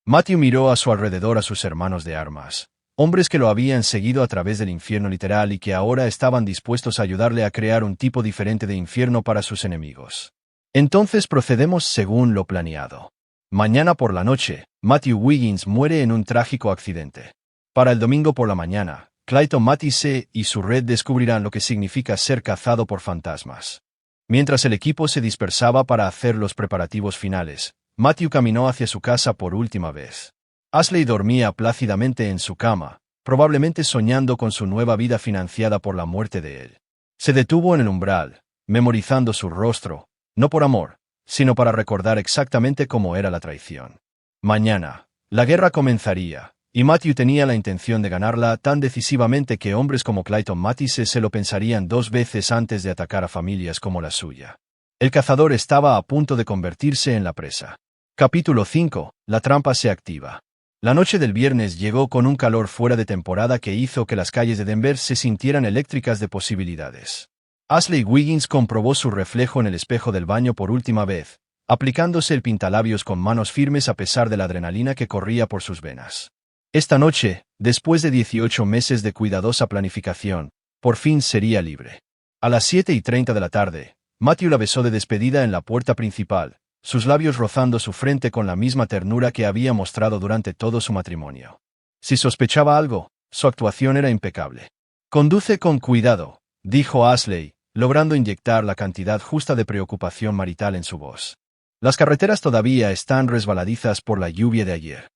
Matthew miró a su alrededor a sus hermanos de armas, hombres que lo habían seguido a través del infierno literal y que ahora estaban dispuestos a ayudarle a crear un tipo diferente de infierno para sus enemigos. Entonces procedemos según lo planeado. Mañana por la noche, Matthew Wiggins muere en un trágico accidente. Para el domingo por la mañana, Clayton Matisse y su red descubrirán lo que significa ser cazado por fantasmas. Mientras el equipo se dispersaba para hacer los preparativos finales, Matthew caminó hacia su casa por última vez. Ashley dormía plácidamente en su cama, probablemente soñando con su nueva vida financiada por la muerte de él. Se detuvo en el umbral, memorizando su rostro, no por amor, sino para recordar exactamente cómo era la traición. Mañana, la guerra comenzaría, y Matthew tenía la intención de ganarla tan decisivamente que hombres como Clayton Matisse se lo pensarían 2 veces antes de atacar a familias como la suya. El cazador estaba a punto de convertirse en la presa. Capítulo 5. La trampa se activa. La noche del viernes llegó con un calor fuera de temporada que hizo que las calles de Denver se sintieran eléctricas de posibilidades. Ashley Wiggins comprobó su reflejo en el espejo del baño por última vez, aplicándose el pintalabios con manos firmes a pesar de la adrenalina que corría por sus venas. Esta noche, después de 18 meses de cuidadosa planificación, por fin sería libre. A las 7:30 de la tarde, Matthew la besó de despedida en la puerta principal, sus labios rozando su frente con la misma ternura que había mostrado durante todo su matrimonio. Si sospechaba algo, su actuación era impecable. «Conduce con cuidado», dijo Ashley, logrando inyectar la cantidad justa de preocupación marital en su voz. «Las carreteras todavía están resbaladizas por la lluvia de ayer».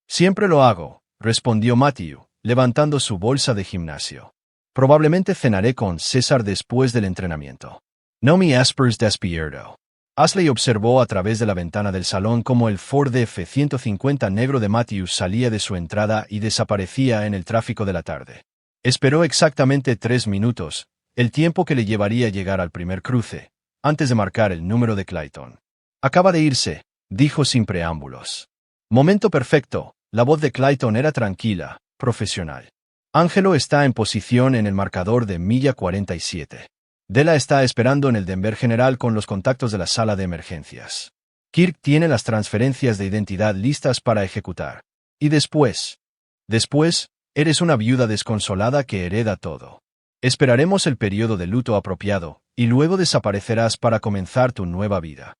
«Siempre lo hago», respondió Matthew, levantando su bolsa de gimnasio. «Probablemente cenaré con César después del entrenamiento». «No me esperes despierto». Ashley observó a través de la ventana del salón cómo el Ford F-150 negro de Matthew salía de su entrada y desaparecía en el tráfico de la tarde. Esperó exactamente 3 minutos, el tiempo que le llevaría llegar al primer cruce, antes de marcar el número de Clayton. «Acaba de irse», dijo sin preámbulos. «Momento perfecto», la voz de Clayton era tranquila, profesional. «Ángelo está en posición en el marcador de milla 47. Della está esperando en el Denver General con los contactos de la sala de emergencias. Kirk tiene las transferencias de identidad listas para ejecutar. Y después, eres una viuda desconsolada que hereda todo. Esperaremos el periodo de luto apropiado, y luego desaparecerás para comenzar tu nueva vida».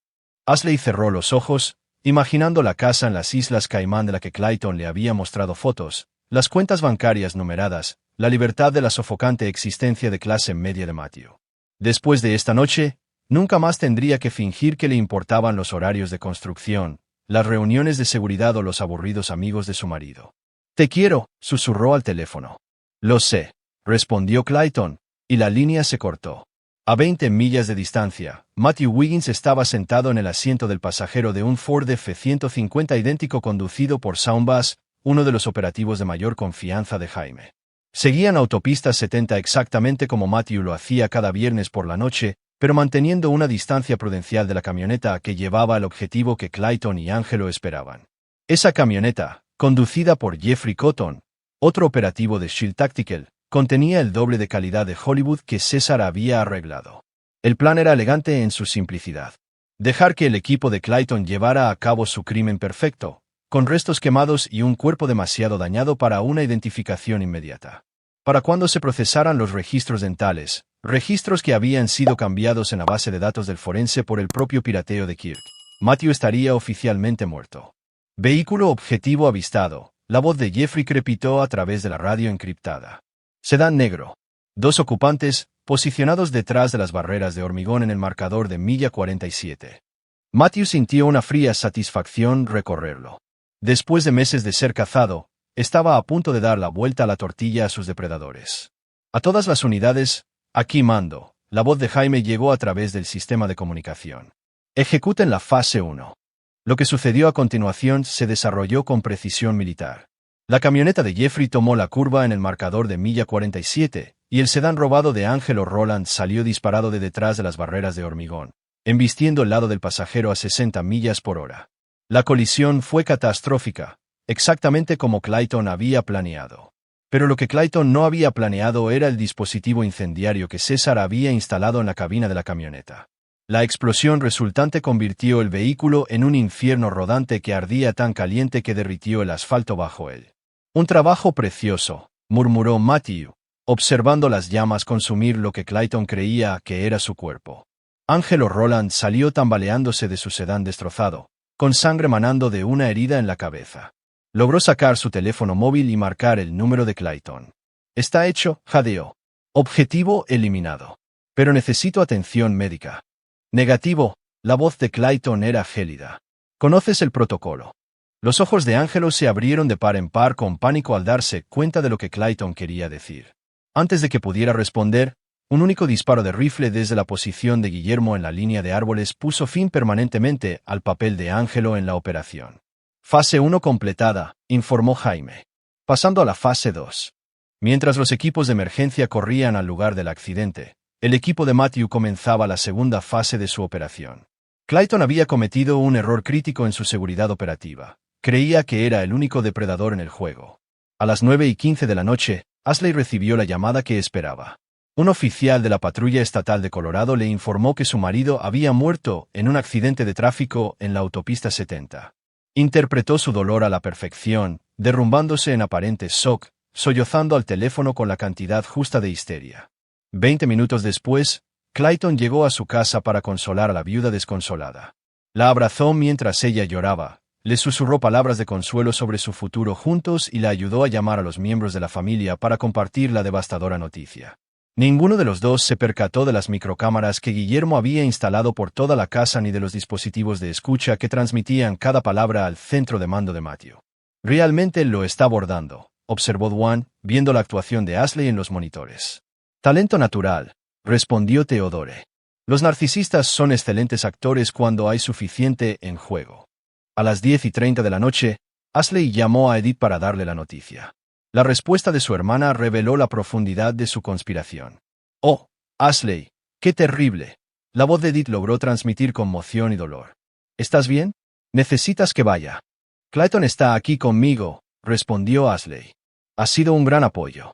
Ashley cerró los ojos, imaginando la casa en las Islas Caimán de la que Clayton le había mostrado fotos, las cuentas bancarias numeradas, la libertad de la sofocante existencia de clase media de Matthew. Después de esta noche, nunca más tendría que fingir que le importaban los horarios de construcción, las reuniones de seguridad o los aburridos amigos de su marido. «Te quiero», susurró al teléfono. «Lo sé», respondió Clayton, y la línea se cortó. A 20 millas de distancia, Matthew Wiggins estaba sentado en el asiento del pasajero de un Ford F-150 idéntico conducido por Shaun Bass, uno de los operativos de mayor confianza de Jaime. Seguían autopista 70 exactamente como Matthew lo hacía cada viernes por la noche, pero manteniendo una distancia prudencial de la camioneta que llevaba al objetivo que Clayton y Ángelo esperaban. Esa camioneta, conducida por Jeffrey Cotton, otro operativo de Shield Tactical, contenía el doble de calidad de Hollywood que César había arreglado. El plan era elegante en su simplicidad. Dejar que el equipo de Clayton llevara a cabo su crimen perfecto, con restos quemados y un cuerpo demasiado dañado para una identificación inmediata. Para cuando se procesaran los registros dentales, registros que habían sido cambiados en la base de datos del forense por el propio pirateo de Kirk, Matthew estaría oficialmente muerto. Vehículo objetivo avistado. La voz de Jeffrey crepitó a través de la radio encriptada. Sedán negro. 2 ocupantes, posicionados detrás de las barreras de hormigón en el marcador de milla 47. Matthew sintió una fría satisfacción recorrerlo. Después de meses de ser cazado, estaba a punto de dar la vuelta a la tortilla a sus depredadores. A todas las unidades, aquí mando. La voz de Jaime llegó a través del sistema de comunicación. Ejecuten la fase 1. Lo que sucedió a continuación se desarrolló con precisión militar. La camioneta de Jeffrey tomó la curva en el marcador de milla 47, y el sedán robado de Angelo Roland salió disparado de detrás de las barreras de hormigón, embistiendo el lado del pasajero a 60 millas por hora. La colisión fue catastrófica, exactamente como Clayton había planeado. Pero lo que Clayton no había planeado era el dispositivo incendiario que César había instalado en la cabina de la camioneta. La explosión resultante convirtió el vehículo en un infierno rodante que ardía tan caliente que derritió el asfalto bajo él. Un trabajo precioso, murmuró Matthew, observando las llamas consumir lo que Clayton creía que era su cuerpo. Angelo Roland salió tambaleándose de su sedán destrozado, con sangre manando de una herida en la cabeza. Logró sacar su teléfono móvil y marcar el número de Clayton. Está hecho, jadeó. Objetivo eliminado. Pero necesito atención médica. Negativo, la voz de Clayton era gélida. ¿Conoces el protocolo? Los ojos de Angelo se abrieron de par en par con pánico al darse cuenta de lo que Clayton quería decir. Antes de que pudiera responder, un único disparo de rifle desde la posición de Guillermo en la línea de árboles puso fin permanentemente al papel de Angelo en la operación. Fase 1 completada, informó Jaime. Pasando a la fase 2. Mientras los equipos de emergencia corrían al lugar del accidente, el equipo de Matthew comenzaba la segunda fase de su operación. Clayton había cometido un error crítico en su seguridad operativa. Creía que era el único depredador en el juego. A las 9:15 de la noche, Ashley recibió la llamada que esperaba. Un oficial de la patrulla estatal de Colorado le informó que su marido había muerto en un accidente de tráfico en la autopista 70. Interpretó su dolor a la perfección, derrumbándose en aparente shock, sollozando al teléfono con la cantidad justa de histeria. 20 minutos después, Clayton llegó a su casa para consolar a la viuda desconsolada. La abrazó mientras ella lloraba, le susurró palabras de consuelo sobre su futuro juntos y la ayudó a llamar a los miembros de la familia para compartir la devastadora noticia. Ninguno de los dos se percató de las microcámaras que Guillermo había instalado por toda la casa ni de los dispositivos de escucha que transmitían cada palabra al centro de mando de Matthew. Realmente lo está abordando, observó Dwan, viendo la actuación de Ashley en los monitores. Talento natural, respondió Theodore. Los narcisistas son excelentes actores cuando hay suficiente en juego. A las 10:30 de la noche, Ashley llamó a Edith para darle la noticia. La respuesta de su hermana reveló la profundidad de su conspiración. «Oh, Ashley, qué terrible». La voz de Edith logró transmitir conmoción y dolor. «¿Estás bien? Necesitas que vaya». «Clayton está aquí conmigo», respondió Ashley. «Ha sido un gran apoyo».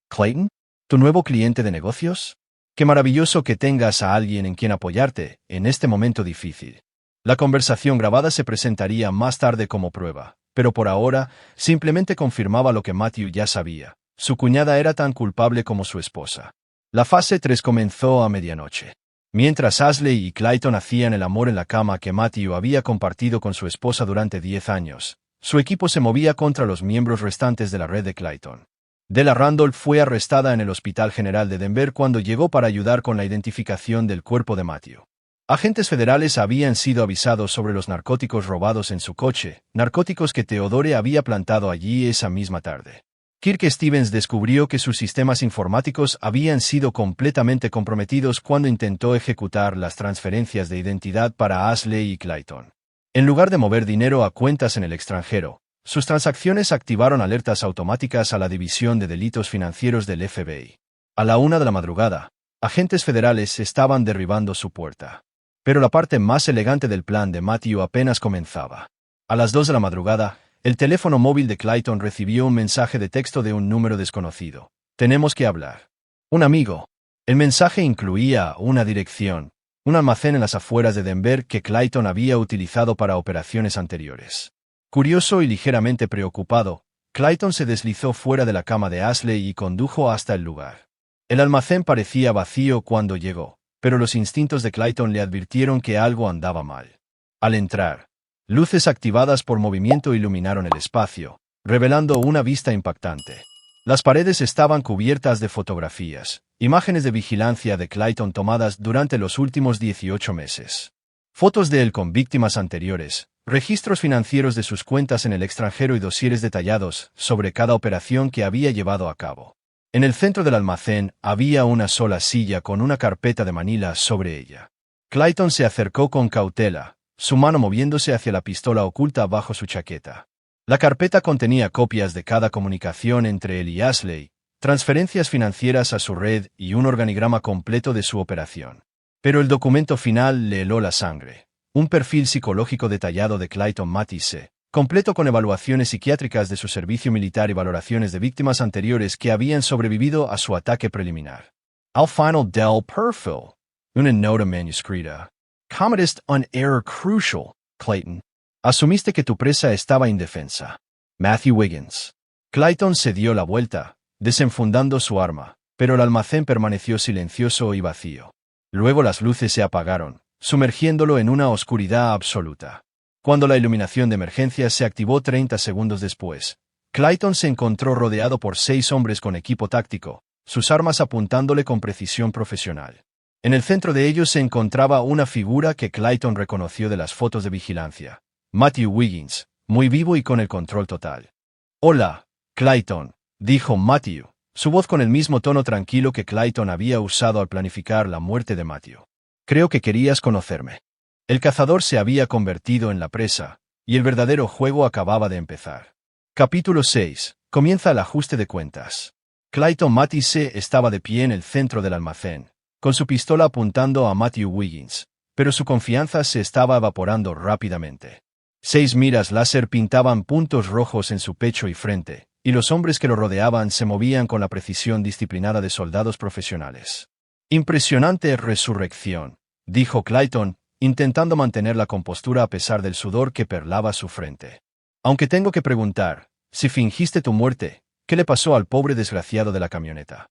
«¿Clayton? ¿Tu nuevo cliente de negocios? Qué maravilloso que tengas a alguien en quien apoyarte en este momento difícil». La conversación grabada se presentaría más tarde como prueba, pero por ahora simplemente confirmaba lo que Matthew ya sabía. Su cuñada era tan culpable como su esposa. La fase 3 comenzó a medianoche. Mientras Ashley y Clayton hacían el amor en la cama que Matthew había compartido con su esposa durante 10 años, su equipo se movía contra los miembros restantes de la red de Clayton. Della Randolph fue arrestada en el Hospital General de Denver cuando llegó para ayudar con la identificación del cuerpo de Matthew. Agentes federales habían sido avisados sobre los narcóticos robados en su coche, narcóticos que Theodore había plantado allí esa misma tarde. Kirk Stevens descubrió que sus sistemas informáticos habían sido completamente comprometidos cuando intentó ejecutar las transferencias de identidad para Ashley y Clayton. En lugar de mover dinero a cuentas en el extranjero, sus transacciones activaron alertas automáticas a la División de Delitos Financieros del FBI. A la 1 de la madrugada, agentes federales estaban derribando su puerta. Pero la parte más elegante del plan de Matthew apenas comenzaba. A las 2 de la madrugada, el teléfono móvil de Clayton recibió un mensaje de texto de un número desconocido. «Tenemos que hablar». Un amigo. El mensaje incluía una dirección. un almacén en las afueras de Denver que Clayton había utilizado para operaciones anteriores. Curioso y ligeramente preocupado, Clayton se deslizó fuera de la cama de Ashley y condujo hasta el lugar. El almacén parecía vacío cuando llegó, pero los instintos de Clayton le advirtieron que algo andaba mal. Al entrar, luces activadas por movimiento iluminaron el espacio, revelando una vista impactante. Las paredes estaban cubiertas de fotografías, imágenes de vigilancia de Clayton tomadas durante los últimos 18 meses. Fotos de él con víctimas anteriores, registros financieros de sus cuentas en el extranjero y dosieres detallados sobre cada operación que había llevado a cabo. En el centro del almacén había una sola silla con una carpeta de manila sobre ella. Clayton se acercó con cautela, su mano moviéndose hacia la pistola oculta bajo su chaqueta. La carpeta contenía copias de cada comunicación entre él y Ashley, transferencias financieras a su red y un organigrama completo de su operación. Pero el documento final le heló la sangre. Un perfil psicológico detallado de Clayton Matisse, completo con evaluaciones psiquiátricas de su servicio militar y valoraciones de víctimas anteriores que habían sobrevivido a su ataque preliminar. Al final del perfil, una nota manuscrita. Committed an error crucial, Clayton. Asumiste que tu presa estaba indefensa. Matthew Wiggins. Clayton se dio la vuelta, desenfundando su arma, pero el almacén permaneció silencioso y vacío. Luego las luces se apagaron, sumergiéndolo en una oscuridad absoluta. Cuando la iluminación de emergencia se activó 30 segundos después, Clayton se encontró rodeado por 6 hombres con equipo táctico, sus armas apuntándole con precisión profesional. En el centro de ellos se encontraba una figura que Clayton reconoció de las fotos de vigilancia. Matthew Wiggins, muy vivo y con el control total. «Hola, Clayton», dijo Matthew, su voz con el mismo tono tranquilo que Clayton había usado al planificar la muerte de Matthew. «Creo que querías conocerme». El cazador se había convertido en la presa, y el verdadero juego acababa de empezar. Capítulo 6. Comienza el ajuste de cuentas. Clayton Matisse estaba de pie en el centro del almacén, con su pistola apuntando a Matthew Wiggins, pero su confianza se estaba evaporando rápidamente. 6 miras láser pintaban puntos rojos en su pecho y frente, y los hombres que lo rodeaban se movían con la precisión disciplinada de soldados profesionales. «Impresionante resurrección», dijo Clayton, intentando mantener la compostura a pesar del sudor que perlaba su frente. «Aunque tengo que preguntar, si fingiste tu muerte, ¿qué le pasó al pobre desgraciado de la camioneta?»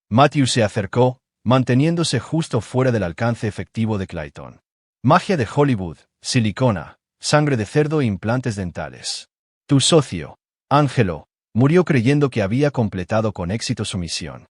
Matthew se acercó, manteniéndose justo fuera del alcance efectivo de Clayton. «Magia de Hollywood, silicona, sangre de cerdo e implantes dentales. Tu socio, Angelo, murió creyendo que había completado con éxito su misión».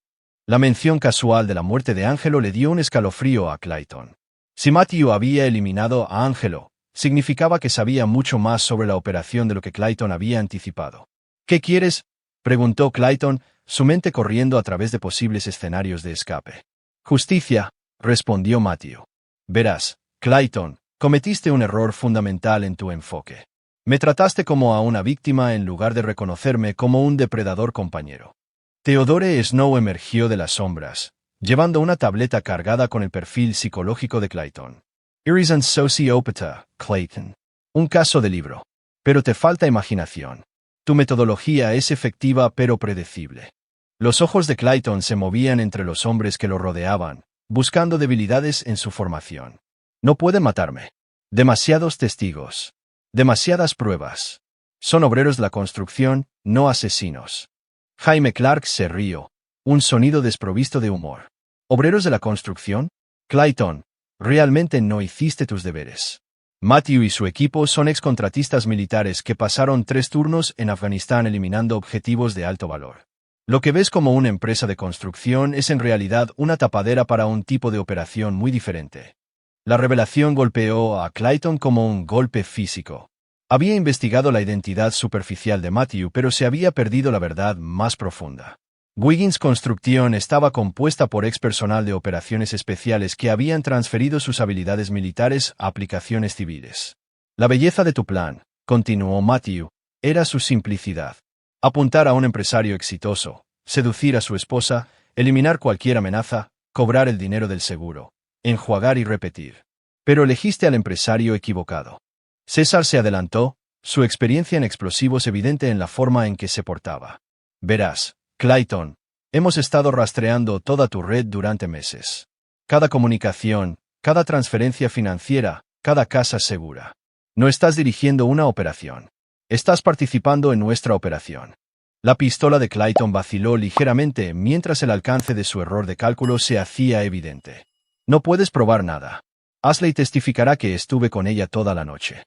La mención casual de la muerte de Angelo le dio un escalofrío a Clayton. Si Matthew había eliminado a Angelo, significaba que sabía mucho más sobre la operación de lo que Clayton había anticipado. «¿Qué quieres?», preguntó Clayton, su mente corriendo a través de posibles escenarios de escape. «Justicia», respondió Matthew. «Verás, Clayton, cometiste un error fundamental en tu enfoque. Me trataste como a una víctima en lugar de reconocerme como un depredador compañero». Theodore Snow emergió de las sombras, llevando una tableta cargada con el perfil psicológico de Clayton. «Eres un sociópata, Clayton. Un caso de libro. Pero te falta imaginación. Tu metodología es efectiva pero predecible». Los ojos de Clayton se movían entre los hombres que lo rodeaban, buscando debilidades en su formación. «No pueden matarme. Demasiados testigos. Demasiadas pruebas. Son obreros de la construcción, no asesinos». Jaime Clark se rió, un sonido desprovisto de humor. «¿Obreros de la construcción? Clayton, realmente no hiciste tus deberes». Matthew y su equipo son excontratistas militares que pasaron 3 turnos en Afganistán eliminando objetivos de alto valor. Lo que ves como una empresa de construcción es en realidad una tapadera para un tipo de operación muy diferente. La revelación golpeó a Clayton como un golpe físico. Había investigado la identidad superficial de Matthew, pero se había perdido la verdad más profunda. Wiggins Construction estaba compuesta por ex personal de operaciones especiales que habían transferido sus habilidades militares a aplicaciones civiles. «La belleza de tu plan», continuó Matthew, «era su simplicidad. Apuntar a un empresario exitoso, seducir a su esposa, eliminar cualquier amenaza, cobrar el dinero del seguro, enjuagar y repetir. Pero elegiste al empresario equivocado». César se adelantó, su experiencia en explosivos evidente en la forma en que se portaba. «Verás, Clayton, hemos estado rastreando toda tu red durante meses. Cada comunicación, Cada transferencia financiera, cada casa segura. No estás dirigiendo una operación. Estás participando en nuestra operación. La pistola de Clayton vaciló ligeramente mientras el alcance de su error de cálculo se hacía evidente. No puedes probar nada. Ashley testificará que estuve con ella toda la noche.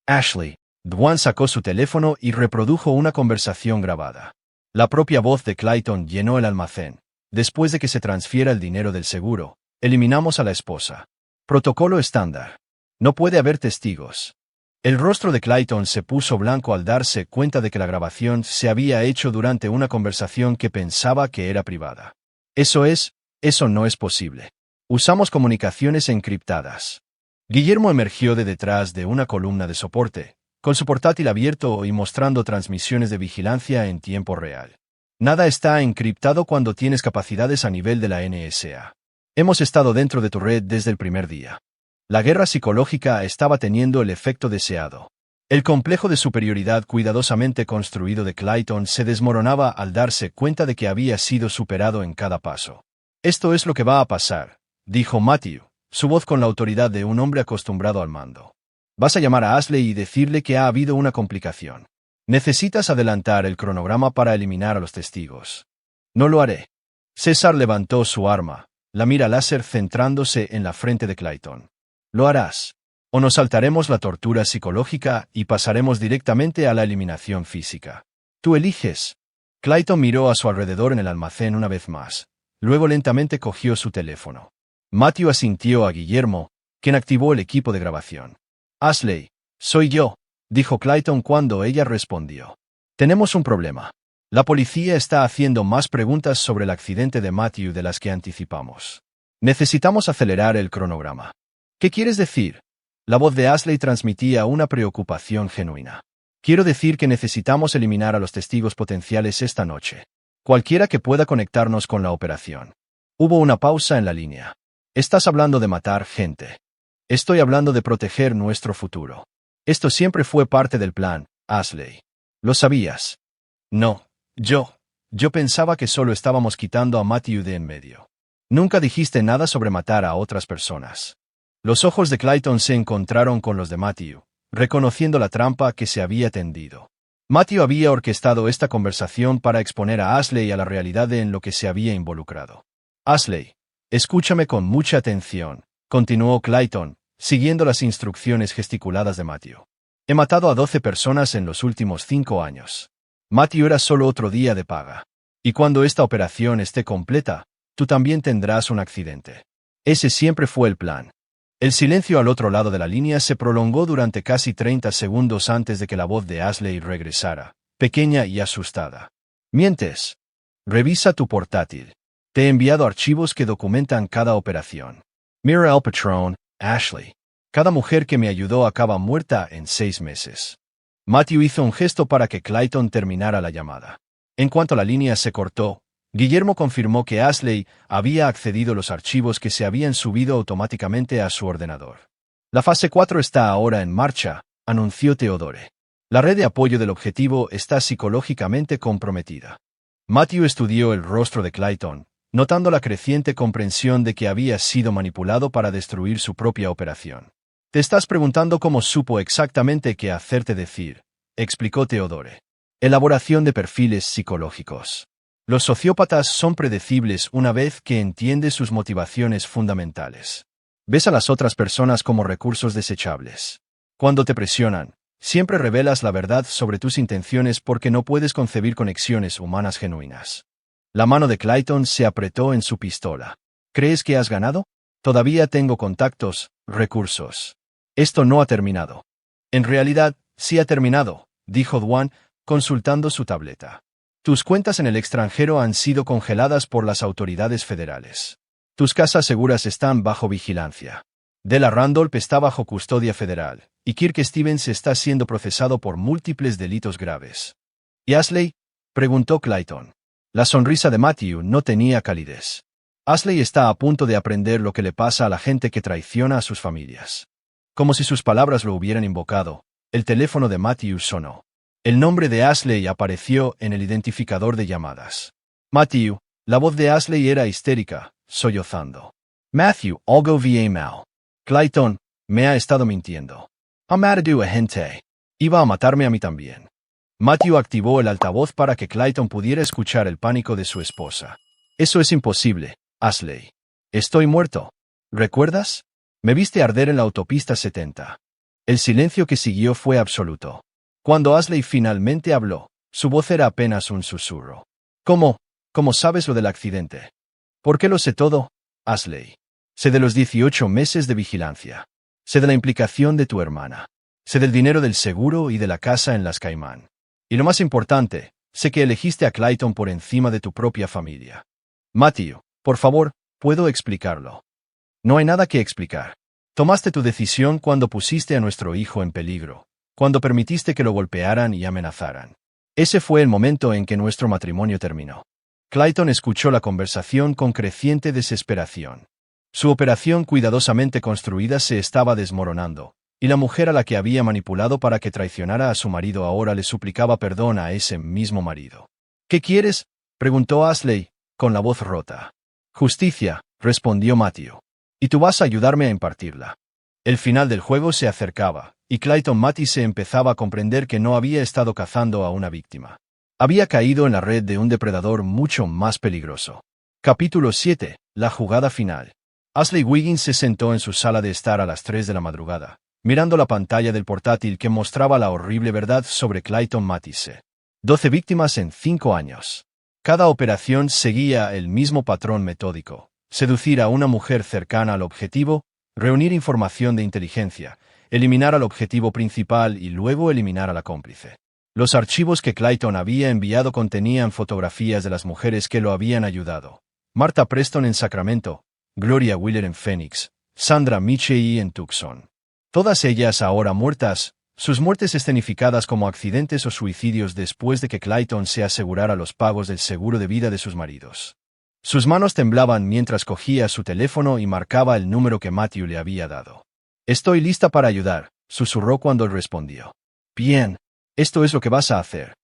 Ashley. Dwan sacó su teléfono y reprodujo una conversación grabada. La propia voz de Clayton llenó el almacén. Después de que se transfiera el dinero del seguro, eliminamos a la esposa. Protocolo estándar. No puede haber testigos. El rostro de Clayton se puso blanco al darse cuenta de que la grabación se había hecho durante una conversación que pensaba que era privada. Eso no es posible. Usamos comunicaciones encriptadas. Guillermo emergió de detrás de una columna de soporte, con su portátil abierto y mostrando transmisiones de vigilancia en tiempo real. Nada está encriptado cuando tienes capacidades a nivel de la NSA. Hemos estado dentro de tu red desde el primer día. La guerra psicológica estaba teniendo el efecto deseado. El complejo de superioridad cuidadosamente construido de Clayton se desmoronaba al darse cuenta de que había sido superado en cada paso. Esto es lo que va a pasar, dijo Matthew, su voz con la autoridad de un hombre acostumbrado al mando. Vas a llamar a Ashley y decirle que ha habido una complicación. Necesitas adelantar el cronograma para eliminar a los testigos. No lo haré. César levantó su arma, la mira láser centrándose en la frente de Clayton. Lo harás. O nos saltaremos la tortura psicológica y pasaremos directamente a la eliminación física. Tú eliges. Clayton miró a su alrededor en el almacén una vez más. Luego lentamente cogió su teléfono. Matthew asintió a Guillermo, quien activó el equipo de grabación. Ashley, soy yo, dijo Clayton cuando ella respondió. Tenemos un problema. La policía está haciendo más preguntas sobre el accidente de Matthew de las que anticipamos. Necesitamos acelerar el cronograma. ¿Qué quieres decir? La voz de Ashley transmitía una preocupación genuina. Quiero decir que necesitamos eliminar a los testigos potenciales esta noche. Cualquiera que pueda conectarnos con la operación. Hubo una pausa en la línea. Estás hablando de matar gente. Estoy hablando de proteger nuestro futuro. Esto siempre fue parte del plan, Ashley. ¿Lo sabías? No, yo pensaba que solo estábamos quitando a Matthew de en medio. Nunca dijiste nada sobre matar a otras personas. Los ojos de Clayton se encontraron con los de Matthew, reconociendo la trampa que se había tendido. Matthew había orquestado esta conversación para exponer a Ashley a la realidad en lo que se había involucrado. Ashley, escúchame con mucha atención, continuó Clayton, siguiendo las instrucciones gesticuladas de Matthew. He matado a 12 personas en los últimos 5 años. Matthew era solo otro día de paga. Y cuando esta operación esté completa, tú también tendrás un accidente. Ese siempre fue el plan. El silencio al otro lado de la línea se prolongó durante casi 30 segundos antes de que la voz de Ashley regresara, pequeña y asustada. ¿Mientes? Revisa tu portátil. Te he enviado archivos que documentan cada operación. Mira al patrón, Ashley. Cada mujer que me ayudó acaba muerta en 6 meses. Matthew hizo un gesto para que Clayton terminara la llamada. En cuanto la línea se cortó, Guillermo confirmó que Ashley había accedido a los archivos que se habían subido automáticamente a su ordenador. La fase 4 está ahora en marcha, anunció Theodore. La red de apoyo del objetivo está psicológicamente comprometida. Matthew estudió el rostro de Clayton, notando la creciente comprensión de que había sido manipulado para destruir su propia operación. Te estás preguntando cómo supo exactamente qué hacerte decir, explicó Theodore. Elaboración de perfiles psicológicos. Los sociópatas son predecibles una vez que entiendes sus motivaciones fundamentales. Ves a las otras personas como recursos desechables. Cuando te presionan, siempre revelas la verdad sobre tus intenciones porque no puedes concebir conexiones humanas genuinas. La mano de Clayton se apretó en su pistola. ¿Crees que has ganado? Todavía tengo contactos, recursos. Esto no ha terminado. En realidad, sí ha terminado, dijo Dwan, consultando su tableta. Tus cuentas en el extranjero han sido congeladas por las autoridades federales. Tus casas seguras están bajo vigilancia. Della Randolph está bajo custodia federal, y Kirk Stevens está siendo procesado por múltiples delitos graves. ¿Y Ashley? Preguntó Clayton. La sonrisa de Matthew no tenía calidez. Ashley está a punto de aprender lo que le pasa a la gente que traiciona a sus familias. Como si sus palabras lo hubieran invocado, el teléfono de Matthew sonó. El nombre de Ashley apareció en el identificador de llamadas. Matthew, la voz de Ashley era histérica, sollozando. Matthew, algo va mal. Clayton, me ha estado mintiendo. Ha matado a gente. Iba a matarme a mí también. Matthew activó el altavoz para que Clayton pudiera escuchar el pánico de su esposa. Eso es imposible, Ashley. Estoy muerto. ¿Recuerdas? Me viste arder en la autopista 70. El silencio que siguió fue absoluto. Cuando Ashley finalmente habló, su voz era apenas un susurro. ¿Cómo sabes lo del accidente? ¿Por qué lo sé todo, Ashley? Sé de los 18 meses de vigilancia. Sé de la implicación de tu hermana. Sé del dinero del seguro y de la casa en Las Caimán. Y lo más importante, sé que elegiste a Clayton por encima de tu propia familia. Matthew, por favor, ¿puedo explicarlo? No hay nada que explicar. Tomaste tu decisión cuando pusiste a nuestro hijo en peligro, cuando permitiste que lo golpearan y amenazaran. Ese fue el momento en que nuestro matrimonio terminó. Clayton escuchó la conversación con creciente desesperación. Su operación cuidadosamente construida se estaba desmoronando, y la mujer a la que había manipulado para que traicionara a su marido ahora le suplicaba perdón a ese mismo marido. ¿Qué quieres?, preguntó Ashley, con la voz rota. Justicia, respondió Matthew. Y tú vas a ayudarme a impartirla. El final del juego se acercaba, y Clayton Matisse empezaba a comprender que no había estado cazando a una víctima. Había caído en la red de un depredador mucho más peligroso. Capítulo 7. La jugada final. Ashley Wiggins se sentó en su sala de estar a las 3 de la madrugada, mirando la pantalla del portátil que mostraba la horrible verdad sobre Clayton Matisse. 12 víctimas en 5 años. Cada operación seguía el mismo patrón metódico: seducir a una mujer cercana al objetivo, reunir información de inteligencia, eliminar al objetivo principal y luego eliminar a la cómplice. Los archivos que Clayton había enviado contenían fotografías de las mujeres que lo habían ayudado: Martha Preston en Sacramento, Gloria Wheeler en Phoenix, Sandra Michei en Tucson. Todas ellas ahora muertas, sus muertes escenificadas como accidentes o suicidios después de que Clayton se asegurara los pagos del seguro de vida de sus maridos. Sus manos temblaban mientras cogía su teléfono y marcaba el número que Matthew le había dado. «Estoy lista para ayudar», susurró cuando él respondió. «Bien, esto es lo que vas a hacer».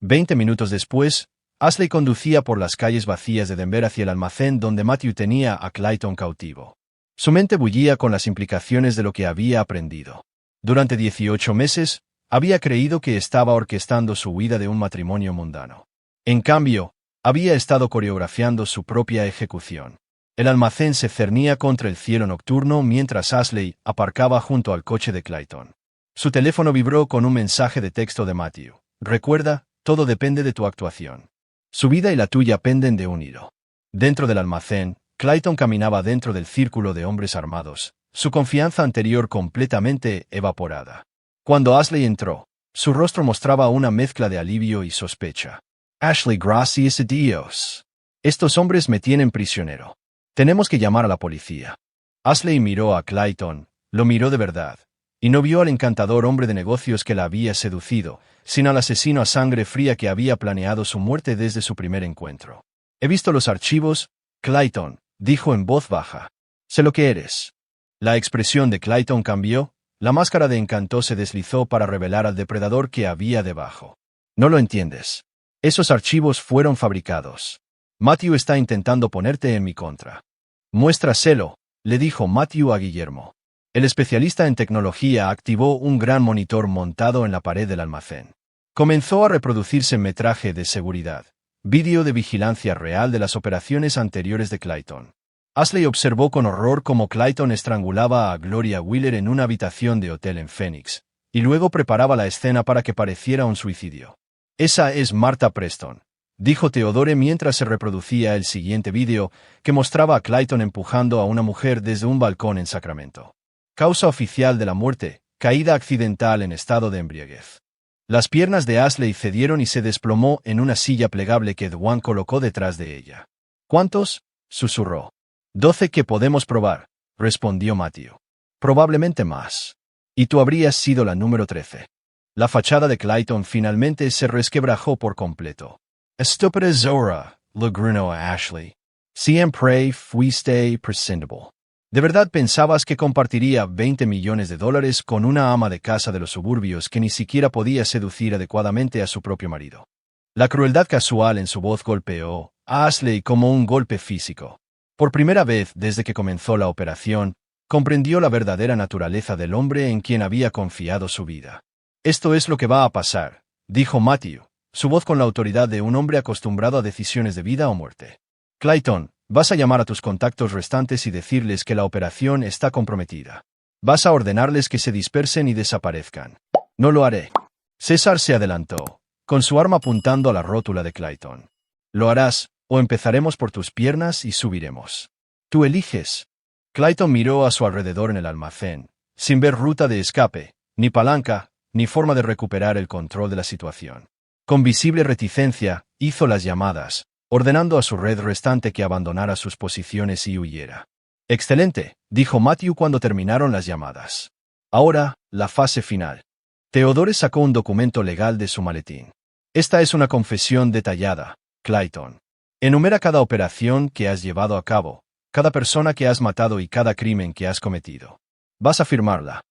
20 minutos después, Ashley conducía por las calles vacías de Denver hacia el almacén donde Matthew tenía a Clayton cautivo. Su mente bullía con las implicaciones de lo que había aprendido. Durante 18 meses, había creído que estaba orquestando su huida de un matrimonio mundano. En cambio, había estado coreografiando su propia ejecución. El almacén se cernía contra el cielo nocturno mientras Ashley aparcaba junto al coche de Clayton. Su teléfono vibró con un mensaje de texto de Matthew. «Recuerda, todo depende de tu actuación. Su vida y la tuya penden de un hilo». Dentro del almacén, Clayton caminaba dentro del círculo de hombres armados, su confianza anterior completamente evaporada. Cuando Ashley entró, su rostro mostraba una mezcla de alivio y sospecha. «Ashley, gracias a Dios. Estos hombres me tienen prisionero. Tenemos que llamar a la policía». Ashley miró a Clayton, lo miró de verdad, y no vio al encantador hombre de negocios que la había seducido, sino al asesino a sangre fría que había planeado su muerte desde su primer encuentro. «He visto los archivos, Clayton», dijo en voz baja. «Sé lo que eres». La expresión de Clayton cambió, la máscara de encanto se deslizó para revelar al depredador que había debajo. «No lo entiendes. Esos archivos fueron fabricados. Matthew está intentando ponerte en mi contra». «Muéstraselo», le dijo Matthew a Guillermo. El especialista en tecnología activó un gran monitor montado en la pared del almacén. Comenzó a reproducirse metraje de seguridad, vídeo de vigilancia real de las operaciones anteriores de Clayton. Ashley observó con horror cómo Clayton estrangulaba a Gloria Wheeler en una habitación de hotel en Phoenix, y luego preparaba la escena para que pareciera un suicidio. «Esa es Martha Preston», dijo Theodore mientras se reproducía el siguiente vídeo, que mostraba a Clayton empujando a una mujer desde un balcón en Sacramento. Causa oficial de la muerte: caída accidental en estado de embriaguez. Las piernas de Ashley cedieron y se desplomó en una silla plegable que Dwan colocó detrás de ella. «¿Cuántos?», susurró. «12 que podemos probar», respondió Matthew. «Probablemente más. Y tú habrías sido la número 13. La fachada de Clayton finalmente se resquebrajó por completo. «Estúpida Zora», le gruñó a Ashley. «Siempre fuiste presentable. ¿De verdad pensabas que compartiría $20 millones con una ama de casa de los suburbios que ni siquiera podía seducir adecuadamente a su propio marido?» La crueldad casual en su voz golpeó a Ashley como un golpe físico. Por primera vez desde que comenzó la operación, Comprendió la verdadera naturaleza del hombre en quien había confiado su vida. «Esto es lo que va a pasar», dijo Matthew, su voz con la autoridad de un hombre acostumbrado a decisiones de vida o muerte. «Clayton, vas a llamar a tus contactos restantes y decirles que la operación está comprometida. Vas a ordenarles que se dispersen y desaparezcan». «No lo haré». César se adelantó, con su arma apuntando a la rótula de Clayton. «Lo harás, o empezaremos por tus piernas y subiremos. Tú eliges». Clayton miró a su alrededor en el almacén, sin ver ruta de escape, ni palanca, ni forma de recuperar el control de la situación. Con visible reticencia, hizo las llamadas, ordenando a su red restante que abandonara sus posiciones y huyera. «Excelente», dijo Matthew cuando terminaron las llamadas. «Ahora, la fase final». Theodore sacó un documento legal de su maletín. «Esta es una confesión detallada, Clayton. Enumera cada operación que has llevado a cabo, cada persona que has matado y cada crimen que has cometido. Vas a firmarla».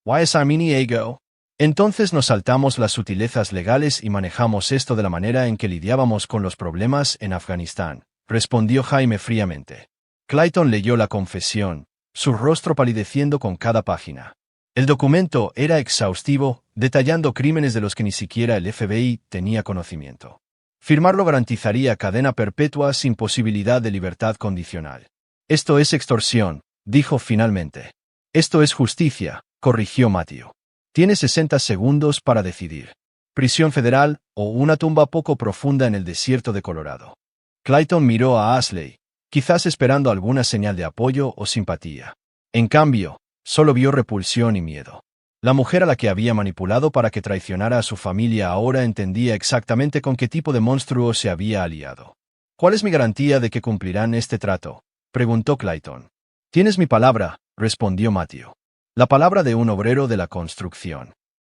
«Why is Armini ego?» Entonces nos saltamos las sutilezas legales y manejamos esto de la manera en que lidiábamos con los problemas en Afganistán, respondió Jaime fríamente. Clayton leyó la confesión, su rostro palideciendo con cada página. El documento era exhaustivo, detallando crímenes de los que ni siquiera el FBI tenía conocimiento. Firmarlo garantizaría cadena perpetua sin posibilidad de libertad condicional. «Esto es extorsión», dijo finalmente. «Esto es justicia», corrigió Matthew. «Tiene 60 segundos para decidir. Prisión federal o una tumba poco profunda en el desierto de Colorado». Clayton miró a Ashley, quizás esperando alguna señal de apoyo o simpatía. En cambio, solo vio repulsión y miedo. La mujer a la que había manipulado para que traicionara a su familia ahora entendía exactamente con qué tipo de monstruo se había aliado. «¿Cuál es mi garantía de que cumplirán este trato?», preguntó Clayton. «Tienes mi palabra», respondió Matthew. «La palabra de un obrero de la construcción».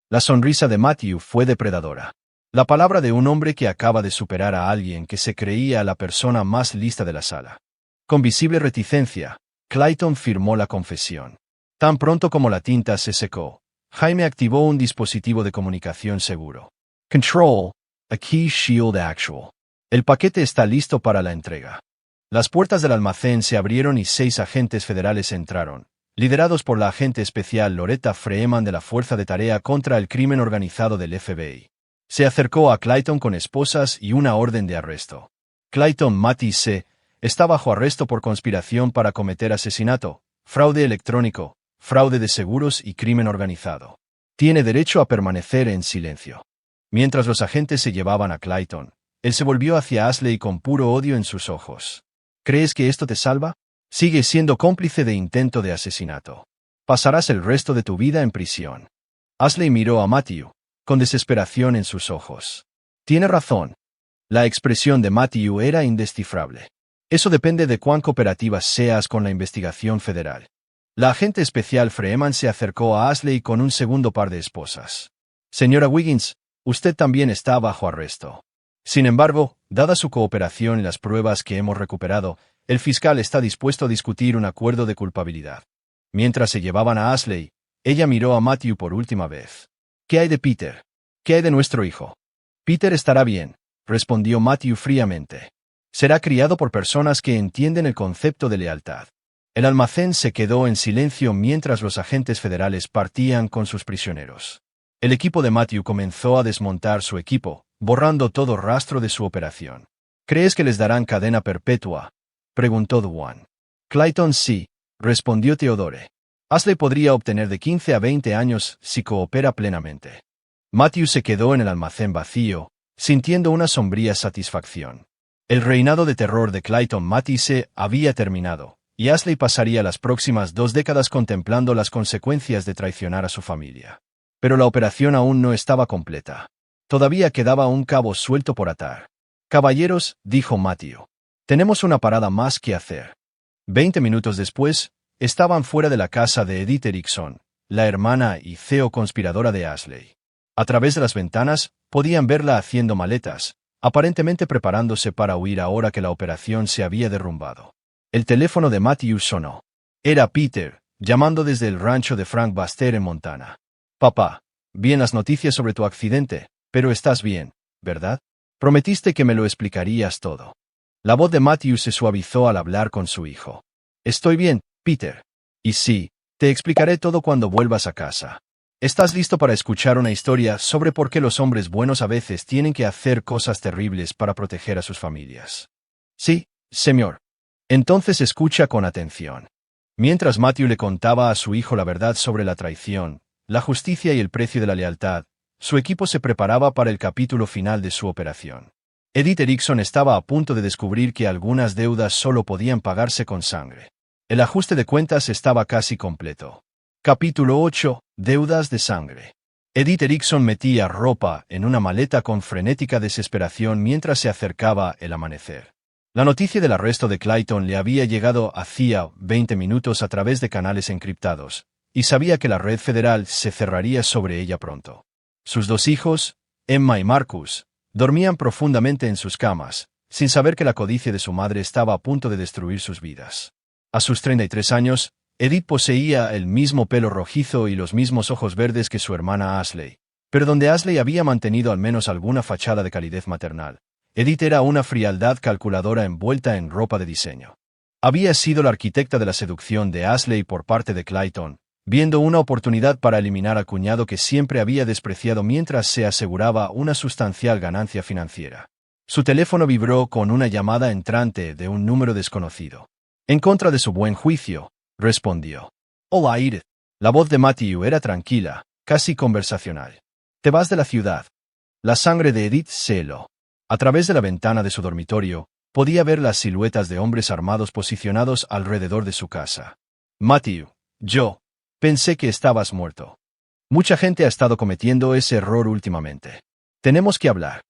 La sonrisa de Matthew fue depredadora. La palabra de un hombre que acaba de superar a alguien que se creía la persona más lista de la sala. Con visible reticencia, Clayton firmó la confesión. Tan pronto como la tinta se secó, Jaime activó un dispositivo de comunicación seguro. «Control, a key shield actual. El paquete está listo para la entrega». Las puertas del almacén se abrieron y 6 agentes federales entraron, liderados por la agente especial Loretta Freeman de la Fuerza de Tarea contra el Crimen Organizado del FBI. Se acercó a Clayton con esposas y una orden de arresto. Clayton Matisse está bajo arresto por conspiración para cometer asesinato, fraude electrónico, fraude de seguros y crimen organizado. Tiene derecho a permanecer en silencio. Mientras los agentes se llevaban a Clayton, él se volvió hacia Ashley con puro odio en sus ojos. «¿Crees que esto te salva? Sigues siendo cómplice de intento de asesinato. Pasarás el resto de tu vida en prisión». Ashley miró a Matthew, con desesperación en sus ojos. «Tiene razón». La expresión de Matthew era indescifrable. «Eso depende de cuán cooperativa seas con la investigación federal». La agente especial Freeman se acercó a Ashley con un segundo par de esposas. «Señora Wiggins, usted también está bajo arresto. Sin embargo, dada su cooperación y las pruebas que hemos recuperado, el fiscal está dispuesto a discutir un acuerdo de culpabilidad». Mientras se llevaban a Ashley, ella miró a Matthew por última vez. «¿Qué hay de Peter? ¿Qué hay de nuestro hijo?» «Peter estará bien», respondió Matthew fríamente. «Será criado por personas que entienden el concepto de lealtad». El almacén se quedó en silencio mientras los agentes federales partían con sus prisioneros. El equipo de Matthew comenzó a desmontar su equipo, borrando todo rastro de su operación. «¿Crees que les darán cadena perpetua?», preguntó Duane. «Clayton sí», respondió Theodore. «Ashley podría obtener de 15 a 20 años si coopera plenamente». Matthew se quedó en el almacén vacío, sintiendo una sombría satisfacción. El reinado de terror de Clayton Matisse había terminado, y Ashley pasaría las próximas 2 décadas contemplando las consecuencias de traicionar a su familia. Pero la operación aún no estaba completa. Todavía quedaba un cabo suelto por atar. «Caballeros», dijo Matthew, «tenemos una parada más que hacer». 20 minutos después, estaban fuera de la casa de Edith Erickson, la hermana y CEO conspiradora de Ashley. A través de las ventanas, podían verla haciendo maletas, aparentemente preparándose para huir ahora que la operación se había derrumbado. El teléfono de Matthew sonó. Era Peter, llamando desde el rancho de Frank Baster en Montana. «Papá, vi en las noticias sobre tu accidente, pero estás bien, ¿verdad? Prometiste que me lo explicarías todo». La voz de Matthew se suavizó al hablar con su hijo. «Estoy bien, Peter. Y sí, Te explicaré todo cuando vuelvas a casa. ¿Estás listo para escuchar una historia sobre por qué los hombres buenos a veces tienen que hacer cosas terribles para proteger a sus familias? Sí, señor. Entonces escucha con atención. Mientras Matthew le contaba a su hijo la verdad sobre la traición, la justicia y el precio de la lealtad, su equipo se preparaba para el capítulo final de su operación. Edith Erickson estaba a punto de descubrir que algunas deudas solo podían pagarse con sangre. El ajuste de cuentas estaba casi completo. Capítulo 8. Deudas de sangre. Edith Erickson metía ropa en una maleta con frenética desesperación mientras se acercaba el amanecer. La noticia del arresto de Clayton le había llegado hacía 20 minutos a través de canales encriptados, y sabía que la red federal se cerraría sobre ella pronto. Sus dos hijos, Emma y Marcus, dormían profundamente en sus camas, sin saber que la codicia de su madre estaba a punto de destruir sus vidas. A sus 33 años, Edith poseía el mismo pelo rojizo y los mismos ojos verdes que su hermana Ashley, pero donde Ashley había mantenido al menos alguna fachada de calidez maternal, Edith era una frialdad calculadora envuelta en ropa de diseño. Había sido la arquitecta de la seducción de Ashley por parte de Clayton, viendo una oportunidad para eliminar al cuñado que siempre había despreciado mientras se aseguraba una sustancial ganancia financiera. Su teléfono vibró con una llamada entrante de un número desconocido. En contra de su buen juicio, respondió. Hola, Edith. La voz de Matthew era tranquila, casi conversacional. ¿Te vas de la ciudad? La sangre de Edith se heló. A través de la ventana de su dormitorio, podía ver las siluetas de hombres armados posicionados alrededor de su casa. Matthew, yo pensé que estabas muerto. Mucha gente ha estado cometiendo ese error últimamente. Tenemos que hablar.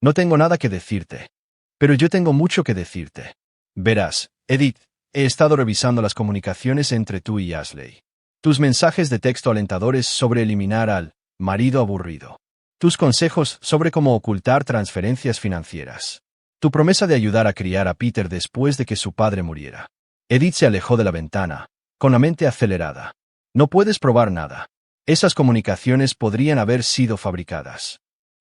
No tengo nada que decirte. Pero yo tengo mucho que decirte. Verás, Edith, he estado revisando las comunicaciones entre tú y Ashley. Tus mensajes de texto alentadores sobre eliminar al marido aburrido. Tus consejos sobre cómo ocultar transferencias financieras. Tu promesa de ayudar a criar a Peter después de que su padre muriera. Edith se alejó de la ventana, con la mente acelerada. No puedes probar nada. Esas comunicaciones podrían haber sido fabricadas.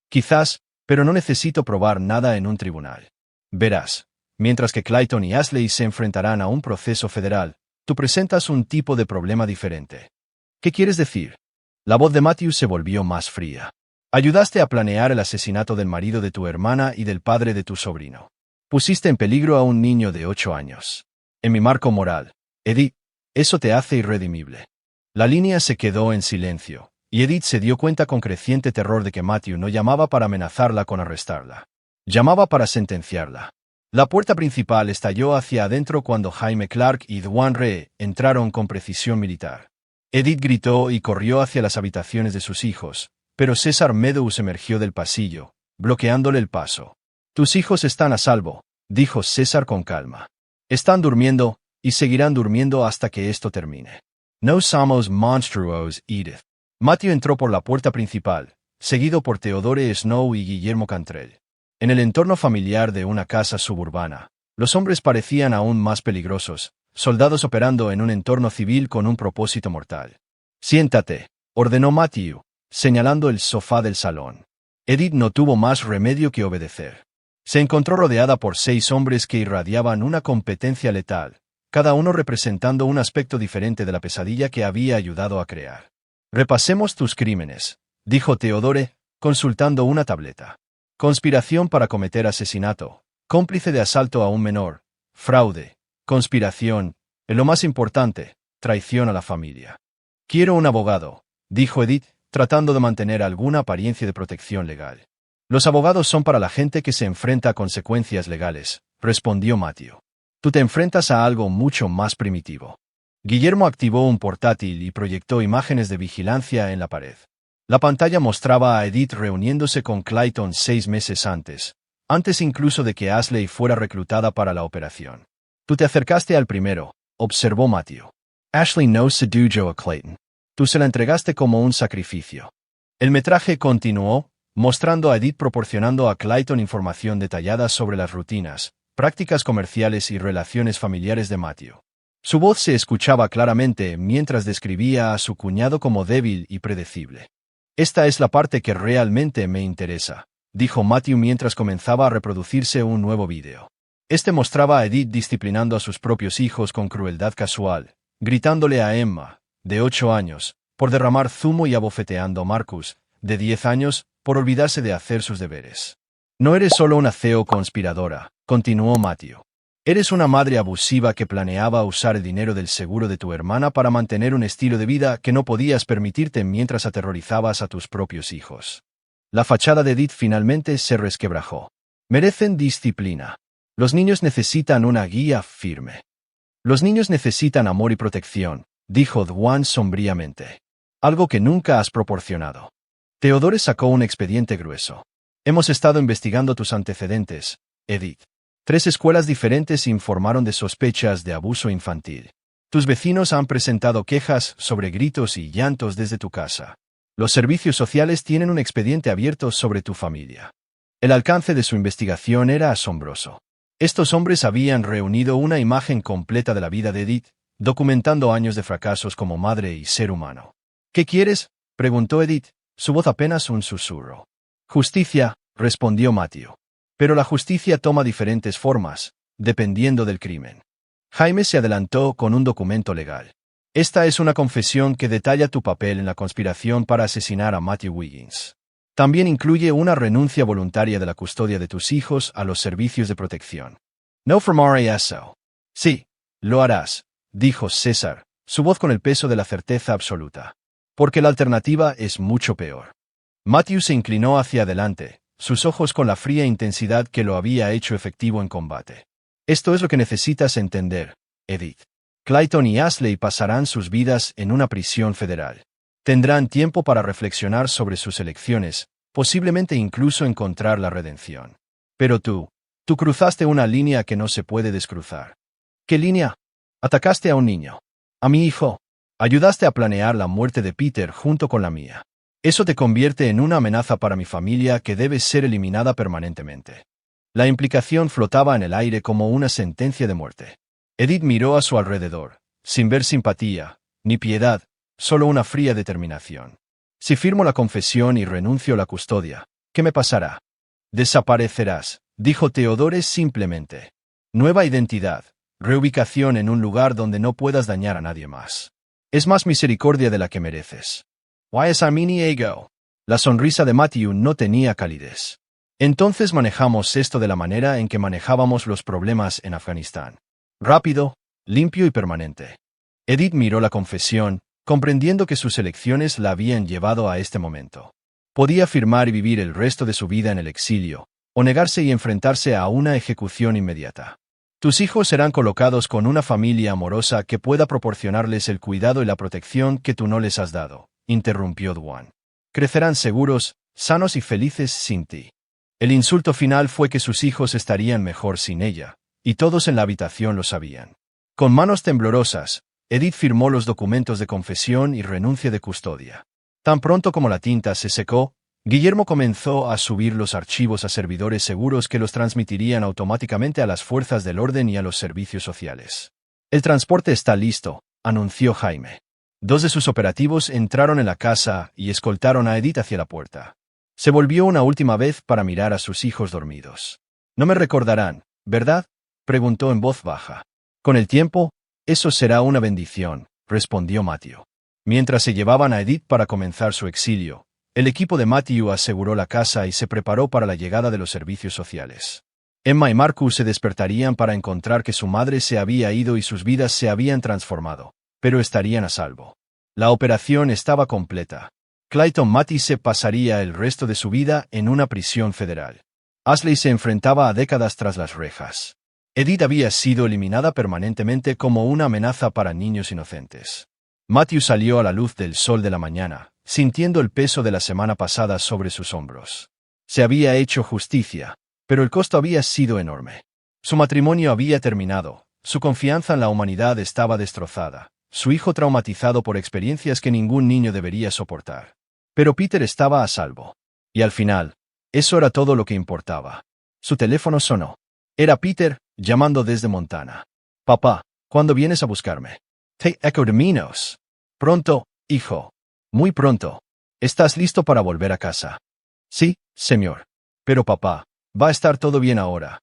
Quizás, pero no necesito probar nada en un tribunal. Verás, mientras que Clayton y Ashley se enfrentarán a un proceso federal, tú presentas un tipo de problema diferente. ¿Qué quieres decir? La voz de Matthew se volvió más fría. Ayudaste a planear el asesinato del marido de tu hermana y del padre de tu sobrino. Pusiste en peligro a un niño de 8 años. En mi marco moral, Edith, eso te hace irredimible. La línea se quedó en silencio, y Edith se dio cuenta con creciente terror de que Matthew no llamaba para amenazarla con arrestarla. Llamaba para sentenciarla. La puerta principal estalló hacia adentro cuando Jaime Clark y Dwan Ree entraron con precisión militar. Edith gritó y corrió hacia las habitaciones de sus hijos, pero César Meadows emergió del pasillo, bloqueándole el paso. Tus hijos están a salvo, dijo César con calma. Están durmiendo, y seguirán durmiendo hasta que esto termine. No somos monstruos, Edith. Matthew entró por la puerta principal, seguido por Theodore Snow y Guillermo Cantrell. En el entorno familiar de una casa suburbana, los hombres parecían aún más peligrosos, soldados operando en un entorno civil con un propósito mortal. Siéntate, ordenó Matthew, señalando el sofá del salón. Edith no tuvo más remedio que obedecer. Se encontró rodeada por 6 hombres que irradiaban una competencia letal, cada uno representando un aspecto diferente de la pesadilla que había ayudado a crear. Repasemos tus crímenes, dijo Theodore, consultando una tableta. Conspiración para cometer asesinato, cómplice de asalto a un menor, fraude, conspiración, y lo más importante, traición a la familia. Quiero un abogado, dijo Edith, tratando de mantener alguna apariencia de protección legal. Los abogados son para la gente que se enfrenta a consecuencias legales, respondió Matthew. Tú te enfrentas a algo mucho más primitivo. Guillermo activó un portátil y proyectó imágenes de vigilancia en la pared. La pantalla mostraba a Edith reuniéndose con Clayton 6 meses antes incluso de que Ashley fuera reclutada para la operación. Tú te acercaste al primero, observó Matthew. Ashley no sedujo a Clayton. Tú se la entregaste como un sacrificio. El metraje continuó, mostrando a Edith proporcionando a Clayton información detallada sobre las rutinas, prácticas comerciales y relaciones familiares de Matthew. Su voz se escuchaba claramente mientras describía a su cuñado como débil y predecible. Esta es la parte que realmente me interesa, dijo Matthew mientras comenzaba a reproducirse un nuevo vídeo. Este mostraba a Edith disciplinando a sus propios hijos con crueldad casual, gritándole a Emma, de 8 años, por derramar zumo y abofeteando a Marcus, de 10 años, por olvidarse de hacer sus deberes. No eres solo una CEO conspiradora, continuó Matthew. Eres una madre abusiva que planeaba usar el dinero del seguro de tu hermana para mantener un estilo de vida que no podías permitirte mientras aterrorizabas a tus propios hijos. La fachada de Edith finalmente se resquebrajó. Merecen disciplina. Los niños necesitan una guía firme. Los niños necesitan amor y protección, dijo Dwan sombríamente. Algo que nunca has proporcionado. Theodore sacó un expediente grueso. Hemos estado investigando tus antecedentes, Edith. 3 escuelas diferentes informaron de sospechas de abuso infantil. Tus vecinos han presentado quejas sobre gritos y llantos desde tu casa. Los servicios sociales tienen un expediente abierto sobre tu familia. El alcance de su investigación era asombroso. Estos hombres habían reunido una imagen completa de la vida de Edith, documentando años de fracasos como madre y ser humano. ¿Qué quieres?, preguntó Edith, su voz apenas un susurro. Justicia, respondió Matthew. Pero la justicia toma diferentes formas, dependiendo del crimen. Jaime se adelantó con un documento legal. Esta es una confesión que detalla tu papel en la conspiración para asesinar a Matthew Wiggins. También incluye una renuncia voluntaria de la custodia de tus hijos a los servicios de protección. No firmaré eso. Sí, lo harás, dijo César, su voz con el peso de la certeza absoluta. Porque la alternativa es mucho peor. Matthew se inclinó hacia adelante, sus ojos con la fría intensidad que lo había hecho efectivo en combate. Esto es lo que necesitas entender, Edith. Clayton y Ashley pasarán sus vidas en una prisión federal. Tendrán tiempo para reflexionar sobre sus elecciones, posiblemente incluso encontrar la redención. Pero tú cruzaste una línea que no se puede descruzar. ¿Qué línea? Atacaste a un niño. A mi hijo. Ayudaste a planear la muerte de Peter junto con la mía. Eso te convierte en una amenaza para mi familia que debe ser eliminada permanentemente. La implicación flotaba en el aire como una sentencia de muerte. Edith miró a su alrededor, sin ver simpatía, ni piedad, solo una fría determinación. Si firmo la confesión y renuncio a la custodia, ¿qué me pasará? Desaparecerás, dijo Theodore simplemente. Nueva identidad, reubicación en un lugar donde no puedas dañar a nadie más. Es más misericordia de la que mereces. Why is mini ego? La sonrisa de Matthew no tenía calidez. Entonces manejamos esto de la manera en que manejábamos los problemas en Afganistán. Rápido, limpio y permanente. Edith miró la confesión, comprendiendo que sus elecciones la habían llevado a este momento. Podía firmar y vivir el resto de su vida en el exilio, o negarse y enfrentarse a una ejecución inmediata. Tus hijos serán colocados con una familia amorosa que pueda proporcionarles el cuidado y la protección que tú no les has dado, interrumpió Dwan. Crecerán seguros, sanos y felices sin ti. El insulto final fue que sus hijos estarían mejor sin ella, y todos en la habitación lo sabían. Con manos temblorosas, Edith firmó los documentos de confesión y renuncia de custodia. Tan pronto como la tinta se secó, Guillermo comenzó a subir los archivos a servidores seguros que los transmitirían automáticamente a las fuerzas del orden y a los servicios sociales. El transporte está listo, anunció Jaime. 2 de sus operativos entraron en la casa y escoltaron a Edith hacia la puerta. Se volvió una última vez para mirar a sus hijos dormidos. No me recordarán, ¿verdad?, preguntó en voz baja. Con el tiempo, eso será una bendición, respondió Matthew. Mientras se llevaban a Edith para comenzar su exilio, el equipo de Matthew aseguró la casa y se preparó para la llegada de los servicios sociales. Emma y Marcus se despertarían para encontrar que su madre se había ido y sus vidas se habían transformado, pero estarían a salvo. La operación estaba completa. Clayton Matisse pasaría el resto de su vida en una prisión federal. Ashley se enfrentaba a décadas tras las rejas. Edith había sido eliminada permanentemente como una amenaza para niños inocentes. Matthew salió a la luz del sol de la mañana, sintiendo el peso de la semana pasada sobre sus hombros. Se había hecho justicia, pero el costo había sido enorme. Su matrimonio había terminado, su confianza en la humanidad estaba destrozada, su hijo traumatizado por experiencias que ningún niño debería soportar. Pero Peter estaba a salvo. Y al final, eso era todo lo que importaba. Su teléfono sonó. Era Peter, llamando desde Montana. Papá, ¿cuándo vienes a buscarme? Te echo de menos. Pronto, hijo. Muy pronto. ¿Estás listo para volver a casa? Sí, señor. Pero papá, va a estar todo bien ahora.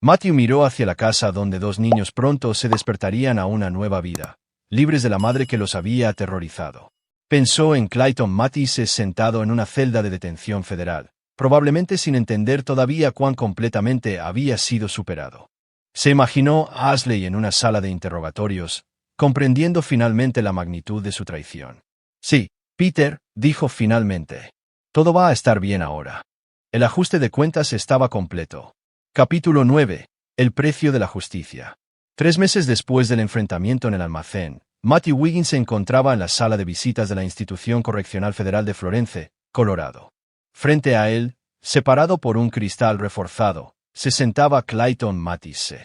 Matthew miró hacia la casa donde 2 niños pronto se despertarían a una nueva vida. libres de la madre que los había aterrorizado. Pensó en Clayton Mathis sentado en una celda de detención federal, probablemente sin entender todavía cuán completamente había sido superado. Se imaginó a Ashley en una sala de interrogatorios, comprendiendo finalmente la magnitud de su traición. Sí, Peter, dijo finalmente. Todo va a estar bien ahora. El ajuste de cuentas estaba completo. Capítulo 9. El precio de la justicia. 3 meses después del enfrentamiento en el almacén, Matthew Wiggins se encontraba en la sala de visitas de la Institución Correccional Federal de Florence, Colorado. Frente a él, separado por un cristal reforzado, se sentaba Clayton Mathis.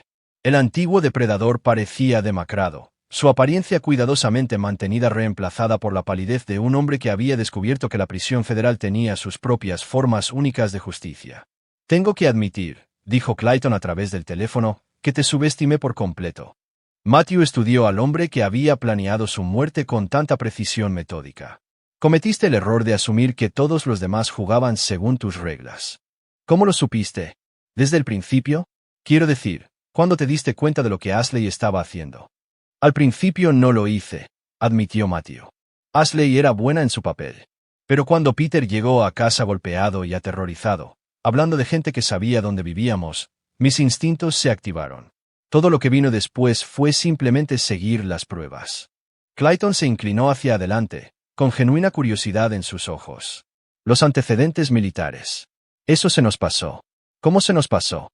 El antiguo depredador parecía demacrado, su apariencia cuidadosamente mantenida reemplazada por la palidez de un hombre que había descubierto que la prisión federal tenía sus propias formas únicas de justicia. Tengo que admitir, dijo Clayton a través del teléfono, que te subestimé por completo. Matthew estudió al hombre que había planeado su muerte con tanta precisión metódica. Cometiste el error de asumir que todos los demás jugaban según tus reglas. ¿Cómo lo supiste? ¿Desde el principio? Quiero decir, ¿cuándo te diste cuenta de lo que Ashley estaba haciendo? Al principio no lo hice, admitió Matthew. Ashley era buena en su papel. Pero cuando Peter llegó a casa golpeado y aterrorizado, hablando de gente que sabía dónde vivíamos, mis instintos se activaron. Todo lo que vino después fue simplemente seguir las pruebas. Clayton se inclinó hacia adelante, con genuina curiosidad en sus ojos. Los antecedentes militares. Eso se nos pasó. ¿Cómo se nos pasó?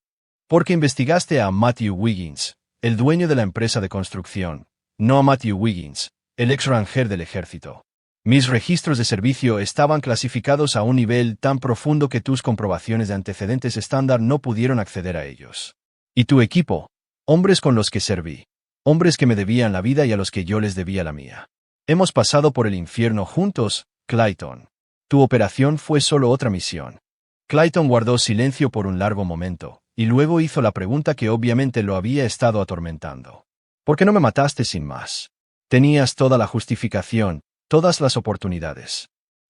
Porque investigaste a Matthew Wiggins, el dueño de la empresa de construcción, no a Matthew Wiggins, el ex ranger del ejército. Mis registros de servicio estaban clasificados a un nivel tan profundo que tus comprobaciones de antecedentes estándar no pudieron acceder a ellos. ¿Y tu equipo? Hombres con los que serví. Hombres que me debían la vida y a los que yo les debía la mía. Hemos pasado por el infierno juntos, Clayton. Tu operación fue solo otra misión. Clayton guardó silencio por un largo momento, y luego hizo la pregunta que obviamente lo había estado atormentando. ¿Por qué no me mataste sin más? Tenías toda la justificación, todas las oportunidades.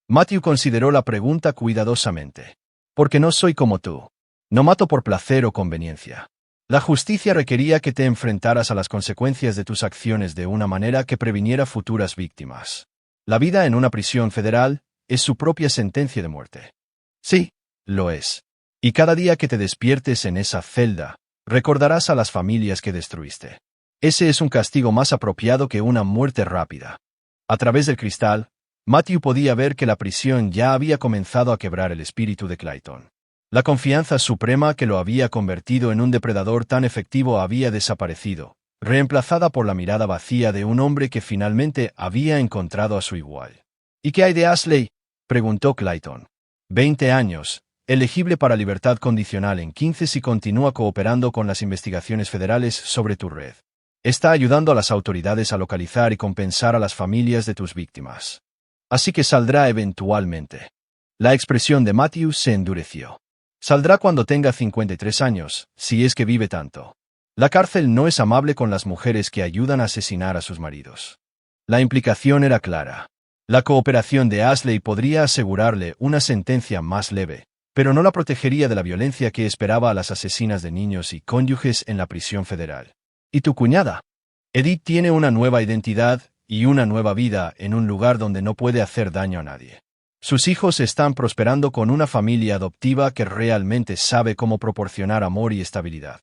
Matthew consideró la pregunta cuidadosamente. Porque no soy como tú. No mato por placer o conveniencia. La justicia requería que te enfrentaras a las consecuencias de tus acciones de una manera que previniera futuras víctimas. La vida en una prisión federal es su propia sentencia de muerte. Sí, lo es. Y cada día que te despiertes en esa celda, recordarás a las familias que destruiste. Ese es un castigo más apropiado que una muerte rápida. A través del cristal, Matthew podía ver que la prisión ya había comenzado a quebrar el espíritu de Clayton. La confianza suprema que lo había convertido en un depredador tan efectivo había desaparecido, reemplazada por la mirada vacía de un hombre que finalmente había encontrado a su igual. ¿Y qué hay de Ashley?, preguntó Clayton. 20 años, elegible para libertad condicional en 15 si continúa cooperando con las investigaciones federales sobre tu red. Está ayudando a las autoridades a localizar y compensar a las familias de tus víctimas. Así que saldrá eventualmente. La expresión de Matthew se endureció. Saldrá cuando tenga 53 años, si es que vive tanto. La cárcel no es amable con las mujeres que ayudan a asesinar a sus maridos. La implicación era clara. La cooperación de Ashley podría asegurarle una sentencia más leve, pero no la protegería de la violencia que esperaba a las asesinas de niños y cónyuges en la prisión federal. ¿Y tu cuñada? Edith tiene una nueva identidad y una nueva vida en un lugar donde no puede hacer daño a nadie. Sus hijos están prosperando con una familia adoptiva que realmente sabe cómo proporcionar amor y estabilidad.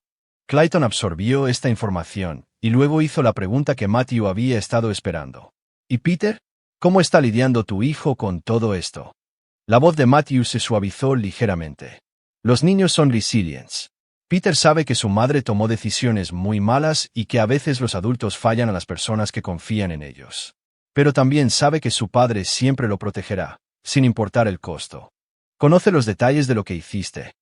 Clayton absorbió esta información y luego hizo la pregunta que Matthew había estado esperando. ¿Y Peter? ¿Cómo está lidiando tu hijo con todo esto? La voz de Matthew se suavizó ligeramente. Los niños son resilientes. Peter sabe que su madre tomó decisiones muy malas y que a veces los adultos fallan a las personas que confían en ellos. Pero también sabe que su padre siempre lo protegerá, sin importar el costo. Conoce los detalles de lo que hiciste.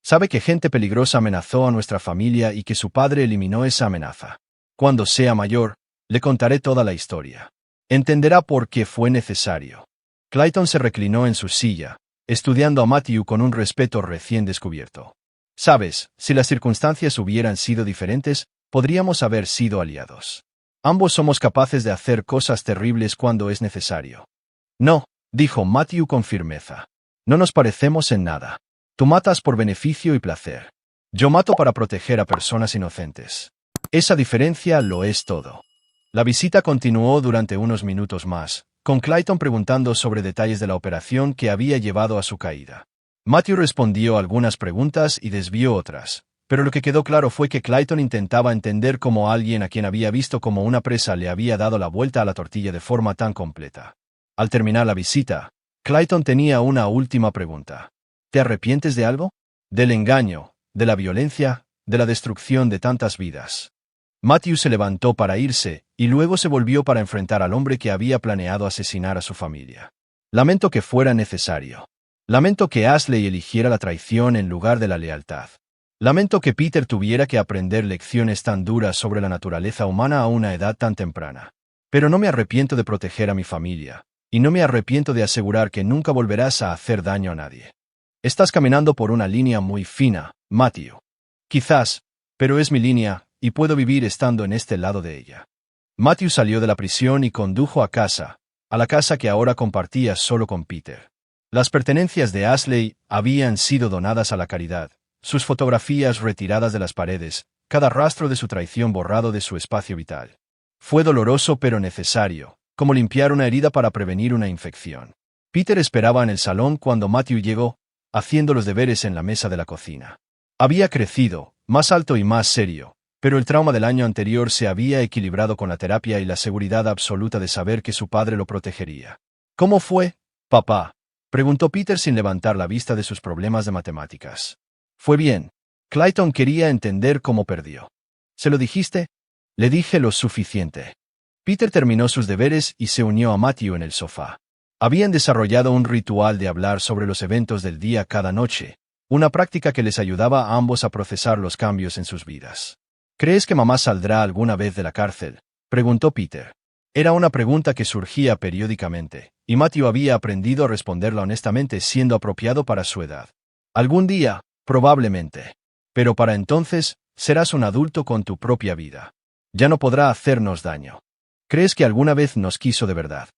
Sabe que gente peligrosa amenazó a nuestra familia y que su padre eliminó esa amenaza. Cuando sea mayor, le contaré toda la historia. Entenderá por qué fue necesario. Clayton se reclinó en su silla, estudiando a Matthew con un respeto recién descubierto. Sabes, si las circunstancias hubieran sido diferentes, podríamos haber sido aliados. Ambos somos capaces de hacer cosas terribles cuando es necesario. No, dijo Matthew con firmeza. No nos parecemos en nada. Tú matas por beneficio y placer. Yo mato para proteger a personas inocentes. Esa diferencia lo es todo. La visita continuó durante unos minutos más, con Clayton preguntando sobre detalles de la operación que había llevado a su caída. Matthew respondió algunas preguntas y desvió otras, pero lo que quedó claro fue que Clayton intentaba entender cómo alguien a quien había visto como una presa le había dado la vuelta a la tortilla de forma tan completa. Al terminar la visita, Clayton tenía una última pregunta. ¿Te arrepientes de algo? ¿Del engaño, de la violencia, de la destrucción de tantas vidas? Matthew se levantó para irse, y luego se volvió para enfrentar al hombre que había planeado asesinar a su familia. Lamento que fuera necesario. Lamento que Ashley eligiera la traición en lugar de la lealtad. Lamento que Peter tuviera que aprender lecciones tan duras sobre la naturaleza humana a una edad tan temprana. Pero no me arrepiento de proteger a mi familia, y no me arrepiento de asegurar que nunca volverás a hacer daño a nadie. Estás caminando por una línea muy fina, Matthew. Quizás, pero es mi línea, y puedo vivir estando en este lado de ella. Matthew salió de la prisión y condujo a la casa que ahora compartía solo con Peter. Las pertenencias de Ashley habían sido donadas a la caridad, sus fotografías retiradas de las paredes, cada rastro de su traición borrado de su espacio vital. Fue doloroso pero necesario, como limpiar una herida para prevenir una infección. Peter esperaba en el salón cuando Matthew llegó, haciendo los deberes en la mesa de la cocina. Había crecido, más alto y más serio, pero el trauma del año anterior se había equilibrado con la terapia y la seguridad absoluta de saber que su padre lo protegería. ¿Cómo fue, papá?, preguntó Peter sin levantar la vista de sus problemas de matemáticas. Fue bien. Clayton quería entender cómo perdió. ¿Se lo dijiste? Le dije lo suficiente. Peter terminó sus deberes y se unió a Matthew en el sofá. Habían desarrollado un ritual de hablar sobre los eventos del día cada noche, una práctica que les ayudaba a ambos a procesar los cambios en sus vidas. ¿Crees que mamá saldrá alguna vez de la cárcel?, preguntó Peter. Era una pregunta que surgía periódicamente, y Matthew había aprendido a responderla honestamente siendo apropiado para su edad. Algún día, probablemente. Pero para entonces, serás un adulto con tu propia vida. Ya no podrá hacernos daño. ¿Crees que alguna vez nos quiso de verdad?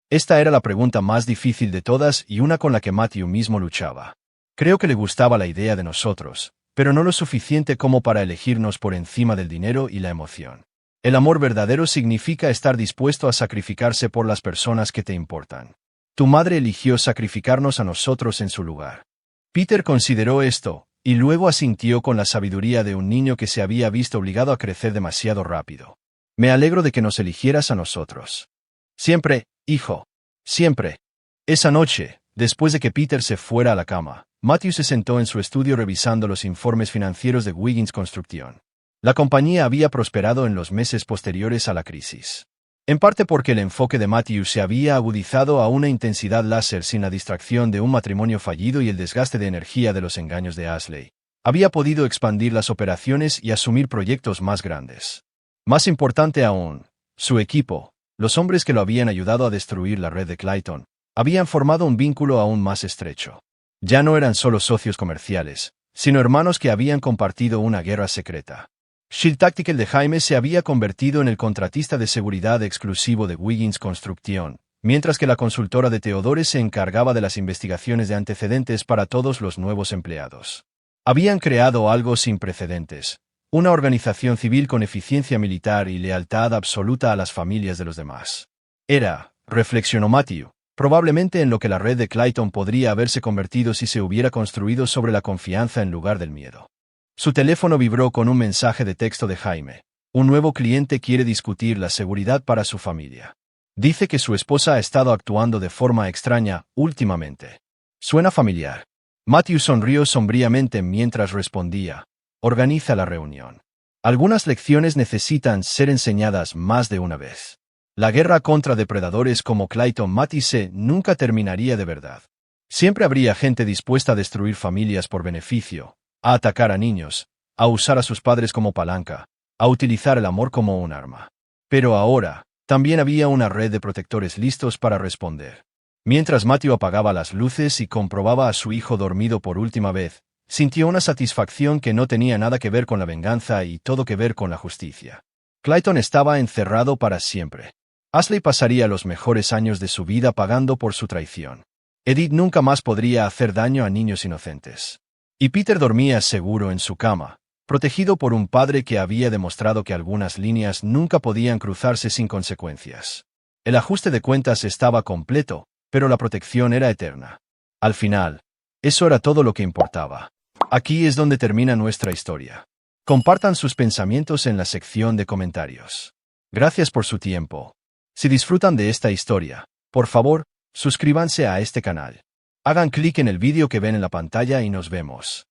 Esta era la pregunta más difícil de todas y una con la que Matthew mismo luchaba. Creo que le gustaba la idea de nosotros, pero no lo suficiente como para elegirnos por encima del dinero y la emoción. El amor verdadero significa estar dispuesto a sacrificarse por las personas que te importan. Tu madre eligió sacrificarnos a nosotros en su lugar. Peter consideró esto, y luego asintió con la sabiduría de un niño que se había visto obligado a crecer demasiado rápido. Me alegro de que nos eligieras a nosotros. Siempre, hijo. Siempre. Esa noche, después de que Peter se fuera a la cama, Matthew se sentó en su estudio revisando los informes financieros de Wiggins Construction. La compañía había prosperado en los meses posteriores a la crisis. En parte porque el enfoque de Matthew se había agudizado a una intensidad láser sin la distracción de un matrimonio fallido y el desgaste de energía de los engaños de Ashley. Había podido expandir las operaciones y asumir proyectos más grandes. Más importante aún, su equipo, los hombres que lo habían ayudado a destruir la red de Clayton, habían formado un vínculo aún más estrecho. Ya no eran solo socios comerciales, sino hermanos que habían compartido una guerra secreta. Shield Tactical de Jaime se había convertido en el contratista de seguridad exclusivo de Wiggins Construction, mientras que la consultora de Theodore se encargaba de las investigaciones de antecedentes para todos los nuevos empleados. Habían creado algo sin precedentes, una organización civil con eficiencia militar y lealtad absoluta a las familias de los demás. Era, reflexionó Matthew, probablemente en lo que la red de Clayton podría haberse convertido si se hubiera construido sobre la confianza en lugar del miedo. Su teléfono vibró con un mensaje de texto de Jaime. Un nuevo cliente quiere discutir la seguridad para su familia. Dice que su esposa ha estado actuando de forma extraña últimamente. Suena familiar. Matthew sonrió sombríamente mientras respondía. Organiza la reunión. Algunas lecciones necesitan ser enseñadas más de una vez. La guerra contra depredadores como Clayton Matisse nunca terminaría de verdad. Siempre habría gente dispuesta a destruir familias por beneficio, a atacar a niños, a usar a sus padres como palanca, a utilizar el amor como un arma. Pero ahora, también había una red de protectores listos para responder. Mientras Matthew apagaba las luces y comprobaba a su hijo dormido por última vez, sintió una satisfacción que no tenía nada que ver con la venganza y todo que ver con la justicia. Clayton estaba encerrado para siempre. Ashley pasaría los mejores años de su vida pagando por su traición. Edith nunca más podría hacer daño a niños inocentes. Y Peter dormía seguro en su cama, protegido por un padre que había demostrado que algunas líneas nunca podían cruzarse sin consecuencias. El ajuste de cuentas estaba completo, pero la protección era eterna. Al final, eso era todo lo que importaba. Aquí es donde termina nuestra historia. Compartan sus pensamientos en la sección de comentarios. Gracias por su tiempo. Si disfrutan de esta historia, por favor, suscríbanse a este canal. Hagan clic en el vídeo que ven en la pantalla y nos vemos.